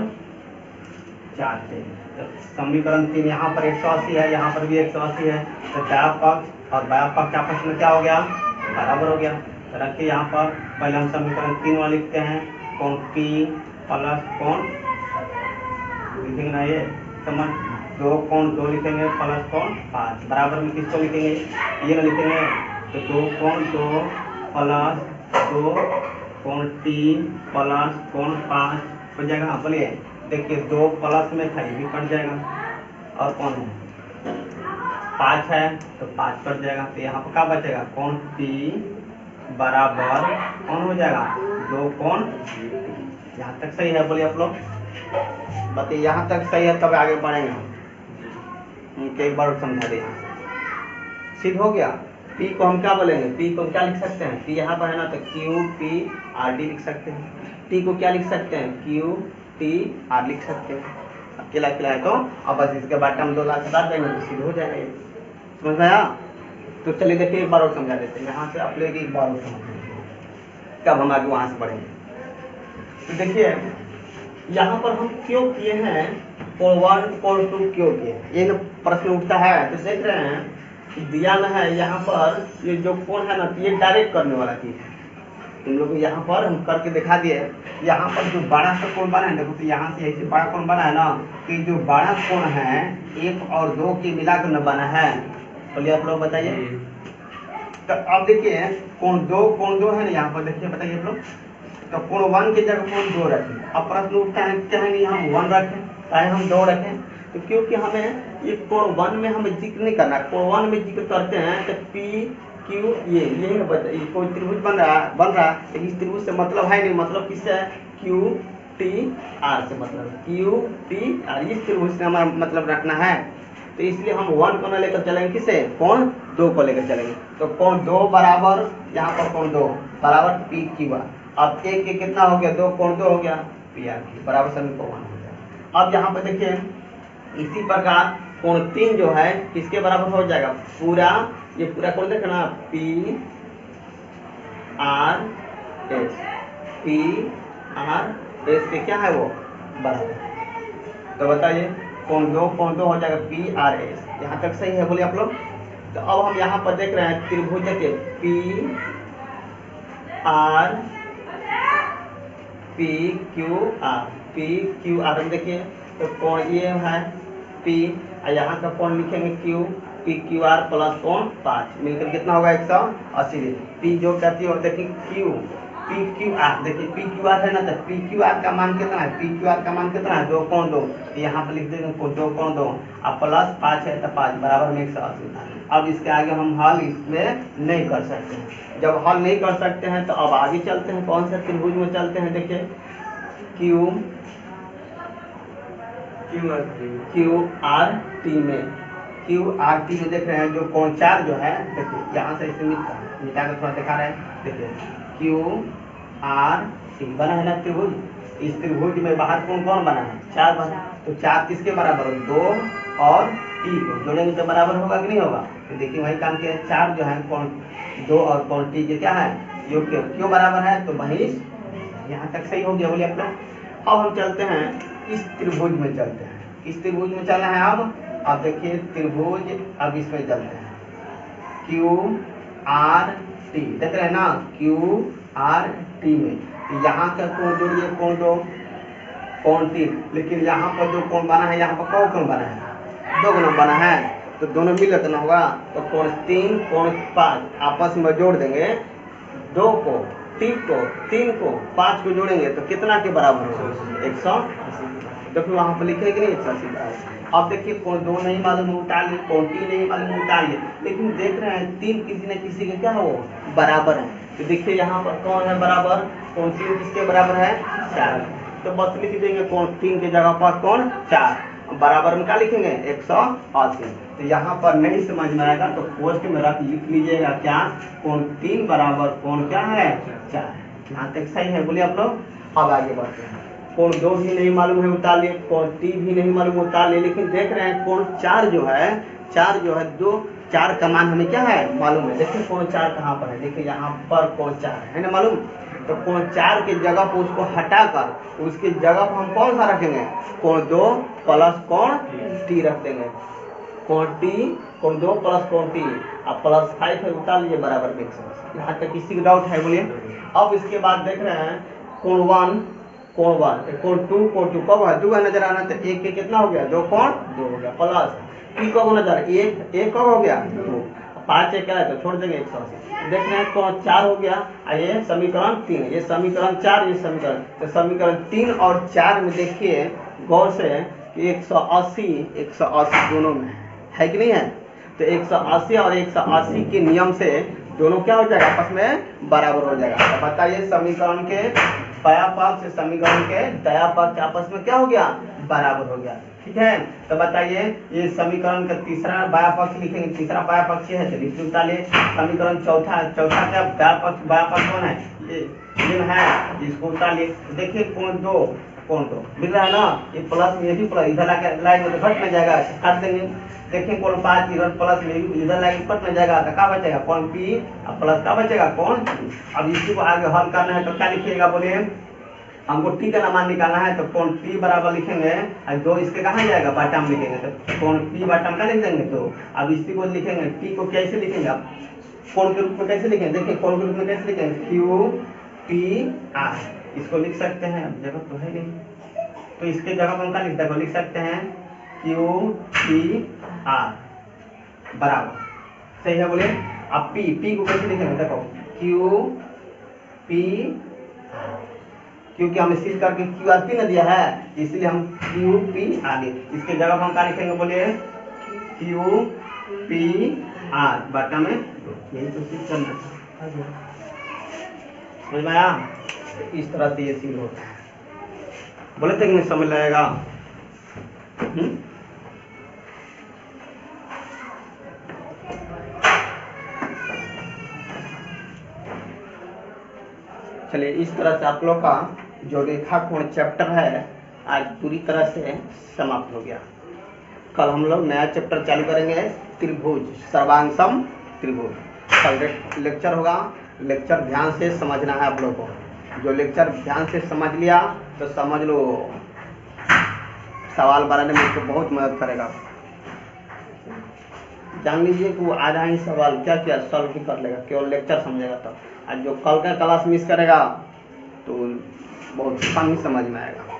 4 से। तो समीकरण 3 यहाँ पर 180 है, यहाँ पर भी 180 है। तो दायां पक्ष और बायां पक्ष आपस में क्या हो गया? बराबर हो गया। तो रखिए यहाँ पर पहले हम समीकरण 3 वाला लिखते हैं। कोण P प्लस कोण लिखेंगे ना, ये समझ 2 कोण 2 लिखेंगे प्लस कोण 5 बराबर में किसको लिखेंगे? ये ना लिखेंगे। तो 2 कोण 2 प्लस 2 कोण T प्लस कोण 5 हो जाएगा। बोलिए देखिए 2 प्लस में था, ये भी कट जाएगा। और कौन है 5 है तो 5 कट जाएगा। तो यहाँ पर क्या बचेगा? कोण P बराबर कौन हो जाएगा? 2 कोण। यहाँ तक सही है बोलिए आप लोग? बताइए यहाँ तक सही है, तब आगे बढ़ेंगे हम। एक बार समझा दें। सिद्ध हो गया। P को हम क्या बोलेंगे? P को क्या लिख सकते हैं? P यहाँ पर है ना, तो Q P R D लिख सकते हैं। T को क्या लिख सकते हैं? Q T R लिख सकते हैं। अकेला अकेला है तो अब बस इसके बाद हम 2 लाख हटा देंगे तो सिद्ध हो जाएगा ये। समझ में आया? तो चलिए देखिए एक बार और समझा देते हैं। यहाँ से आप लोग एक बार और समझ लीजिए, तब हम आगे वहाँ से बढ़ेंगे। तो देखिए यहाँ पर हम क्यों किए हैं कोण 1 कोण 2 क्यों किए? ये ना प्रश्न उठता है। तो देख रहे हैं कि दिया न है यहाँ पर ये जो कोण है ना, ये डायरेक्ट करने वाला चीज है। तुम लोग यहाँ पर हम करके दिखा दिए। यहाँ पर जो बड़ा सा कोण बना है, देखो तो यहाँ से ऐसे बड़ा कोण बना है ना, कि जो बड़ा कोण है 1 और 2 की मिलाकर न बना है। बोलिए आप लोग बताइए। तो अब देखिए कोण 2 है ना, यहाँ पर देखिए बताइए आप लोग। तो कोण 1 की जगह कोण 2 रखें। अब प्रश्न उठता है चाहे हम 1 रखें चाहे हम 2 रखें, तो क्योंकि हमें ये कोण 1 में हमें जिक्र नहीं करना। कोण 1 में जिक्र करते हैं तो P Q ये कोई त्रिभुज बन रहा है। इस त्रिभुज से मतलब है नहीं, मतलब किससे है? Q T R से मतलब Q T R। इस त्रिभुज से हमारा मतलब रखना है। तो इसलिए हम 1 को न लेकर चलेंगे, किसे? कोण 2 को लेकर चलेंगे। तो कोण 2 बराबर यहाँ पर कोण 2 बराबर P Q R। अब एक के कितना हो गया? 2 कोण 2 हो गया P R बराबर समीकरण 1 हो जाएगा। अब यहाँ पर देखिए इसी प्रकार कोण 3 जो है किसके बराबर हो जाएगा? पूरा ये पूरा कोण देखना P R S। P R S के क्या है वो? बराबर। तो बताइए कोण 2 हो जाएगा P R S। यहाँ तक सही है बोलिए आप लोग? तो अब हम यहाँ पर देख रहे हैं त्रिभुज देखिए P Q R में देखिए तो कोण ये है P और यहाँ का कोण लिखेंगे Q P Q R plus कोण 5 मिलकर कितना होगा? 180 डिग्री। P जो कहती है देखिए Q P Q R, देखिए P Q R है ना, तो P Q R का मान कितना है? P Q R का मान कितना है? 2 कोण 2। यहाँ पर लिख देंगे 2 कोण 2 अब प्लस 5 है तो 5 बराबर में 180। अब इसके आगे हम हल इसमें नहीं कर सकते हैं। जब हल नहीं कर सकते हैं तो अब आगे चलते हैं। कौन सा त्रिभुज में चलते हैं? देखिए Q R T में देख रहे हैं जो कोण 4 जो है, देखिए यहाँ से इसे मिटा कर थोड़ा दिखा रहे हैं। देखिए Q आर टी बना है ना त्रिभुज। इस त्रिभुज में बाहर कौन कौन बना है? 4 बना। तो 4 किसके बराबर? 2 और टी को जोड़ेंगे तो बराबर होगा कि नहीं होगा? तो देखिए वही काम किया, 4 जो है कौन 2 और कौन टी के क्या है? योग के क्यों बराबर है? तो वही यहाँ तक सही हो गया। बोलिए आप लोग। अब हम चलते हैं इस त्रिभुज में चलते हैं। किस त्रिभुज में चलना है अब देखिए त्रिभुज, अब इसमें चलते हैं क्यू आर टी, देख रहे हैं ना क्यू आर टी में यहाँ का कोण जोड़िए, कोण 2 कोण 3, लेकिन यहाँ पर जो कोण बना है यहाँ पर कौन कोण बना है? 2 गुना बना है, तो दोनों मिल करना होगा। तो कोण 3 कोण 5 आपस में जोड़ देंगे, 2 को 3 को 5 को जोड़ेंगे तो कितना के बराबर होगा? 180। तो फिर वहाँ पर लिखे कि नहीं 180 बराबर। अब देखिए कोण 2 नहीं मालूम उठा लिए, कोण 3 नहीं मालूम उठा लिए, लेकिन देख रहे हैं 3 किसी न किसी के क्या हो बराबर है। तो देखिए यहाँ पर कौन है बराबर? कोण 3 किसके बराबर है? 4। तो बस लिख देंगे कोण 3 की जगह पर कोण 4, बराबर में क्या लिखेंगे? 180। तो यहाँ पर नहीं समझ में आएगा तो पोस्ट में लिख लीजिएगा क्या? कोण 3 बराबर कोण क्या है? 4। यहाँ तक सही है? बोलिए आप लोग। अब आगे बढ़ते हैं। कोण 2 भी नहीं मालूम है उतार लिए, कोण 3 भी नहीं मालूम उतार लिए, लेकिन देख रहे हैं कोण 4 जो है 4 का मान हमें क्या है? मालूम है। देखिए कोण 4 कहाँ पर है? देखिए यहाँ पर कोण 4 है ना मालूम। तो कोण 4 के जगह पर उसको हटाकर उसकी जगह पर हम कौन सा रखेंगे? कोण 2 प्लस कोण टी रख देंगे। कोण 2 प्लस कोण टी, अब प्लस 5 है उतार लीजिए बराबर में 180। यहाँ तक किसी को डाउट है? बोलिए। अब इसके बाद देख रहे हैं कोण 1 कोण 2 कब है? 2 है नजर आना, तो 1 के कितना हो गया? 2 कोण 2 हो गया, प्लस टी कब होना जा रहा है? 1 कब हो गया? 2। 5 1 क्या है तो छोड़ देंगे 180। देख रहे हैं कोण 4 हो गया, ये समीकरण 3 है, ये समीकरण 4, ये समीकरण, तो समीकरण 3 और 4 में देखिए गौर से कि 180 दोनों में है कि नहीं है? तो 180 और 180 के नियम से दोनों क्या हो जाएगा? आपस में बराबर हो जाएगा। तो बताइए समीकरण के बाया पक्ष से समीकरण के दाया पक्ष आपस में क्या हो गया? बराबर हो गया। ठीक है, तो बताइए ये समीकरण का तीसरा बाया पक्ष लिखेंगे, तीसरा बाया पक्ष है, चलिए निकाल लिए। समीकरण चौथा क्या बाया पक्ष कौन है? ये है, इसको उतार लिए। देखिए कोण 2 मिल रहा है ना, ये प्लस में यही प्लस इधर लाएंगे तो घट में जाएगा, काट देंगे। देखिए कोण 5 इधर प्लस में इधर लाएंगे कट में जाएगा, तो क्या बचेगा? कोण पी और प्लस क्या बचेगा? कोण। अब इसी को आगे हल करना है तो क्या लिखिएगा? बोलिए। हमको टी का मान निकालना है तो कोण पी बराबर लिखेंगे और 2 इसके कहाँ जाएगा? बाटा में लिखेंगे, तो कोण पी बाटा में क्या लिख देंगे? तो अब इसी को लिखेंगे, टी को कैसे लिखेंगे आप? कोण के रूप में कैसे लिखेंगे? देखिए कोण के रूप में कैसे लिखेंगे? क्यू पी आर, इसको लिख सकते हैं, अब जगह तो है नहीं तो इसके जगह पर हम क्या लिख सकते हैं? क्यू पी आर बराबर, सही है? बोलिए। अब पी को कैसे लिखेंगे? देखो क्यू पी, क्योंकि हमने सील करके क्यू आर पी न दिया है, इसलिए हम क्यू पी आर, इसके जगह पर हम क्या लिखेंगे? बोलिए क्यू पी आर बटा में 2। यही तो सील करना था, समझ में आया? इस तरह से ये सील होता है। बोले थे कि नहीं समझ लगेगा? चलिए इस तरह से आप लोग का जो रेखा कोण चैप्टर है आज पूरी तरह से समाप्त हो गया। कल हम लोग नया चैप्टर चालू करेंगे, त्रिभुज, सर्वांगसम त्रिभुज। कल लेक्चर होगा, लेक्चर ध्यान से समझना है आप लोग को। जो लेक्चर ध्यान से समझ लिया तो समझ लो सवाल बनाने में इसको बहुत मदद करेगा। जान लीजिए कि वो आधा ही सवाल क्या सॉल्व भी कर लेगा, केवल लेक्चर समझेगा तब। आज जो कल का क्लास मिस करेगा तो बहुत कम ही समझ में आएगा।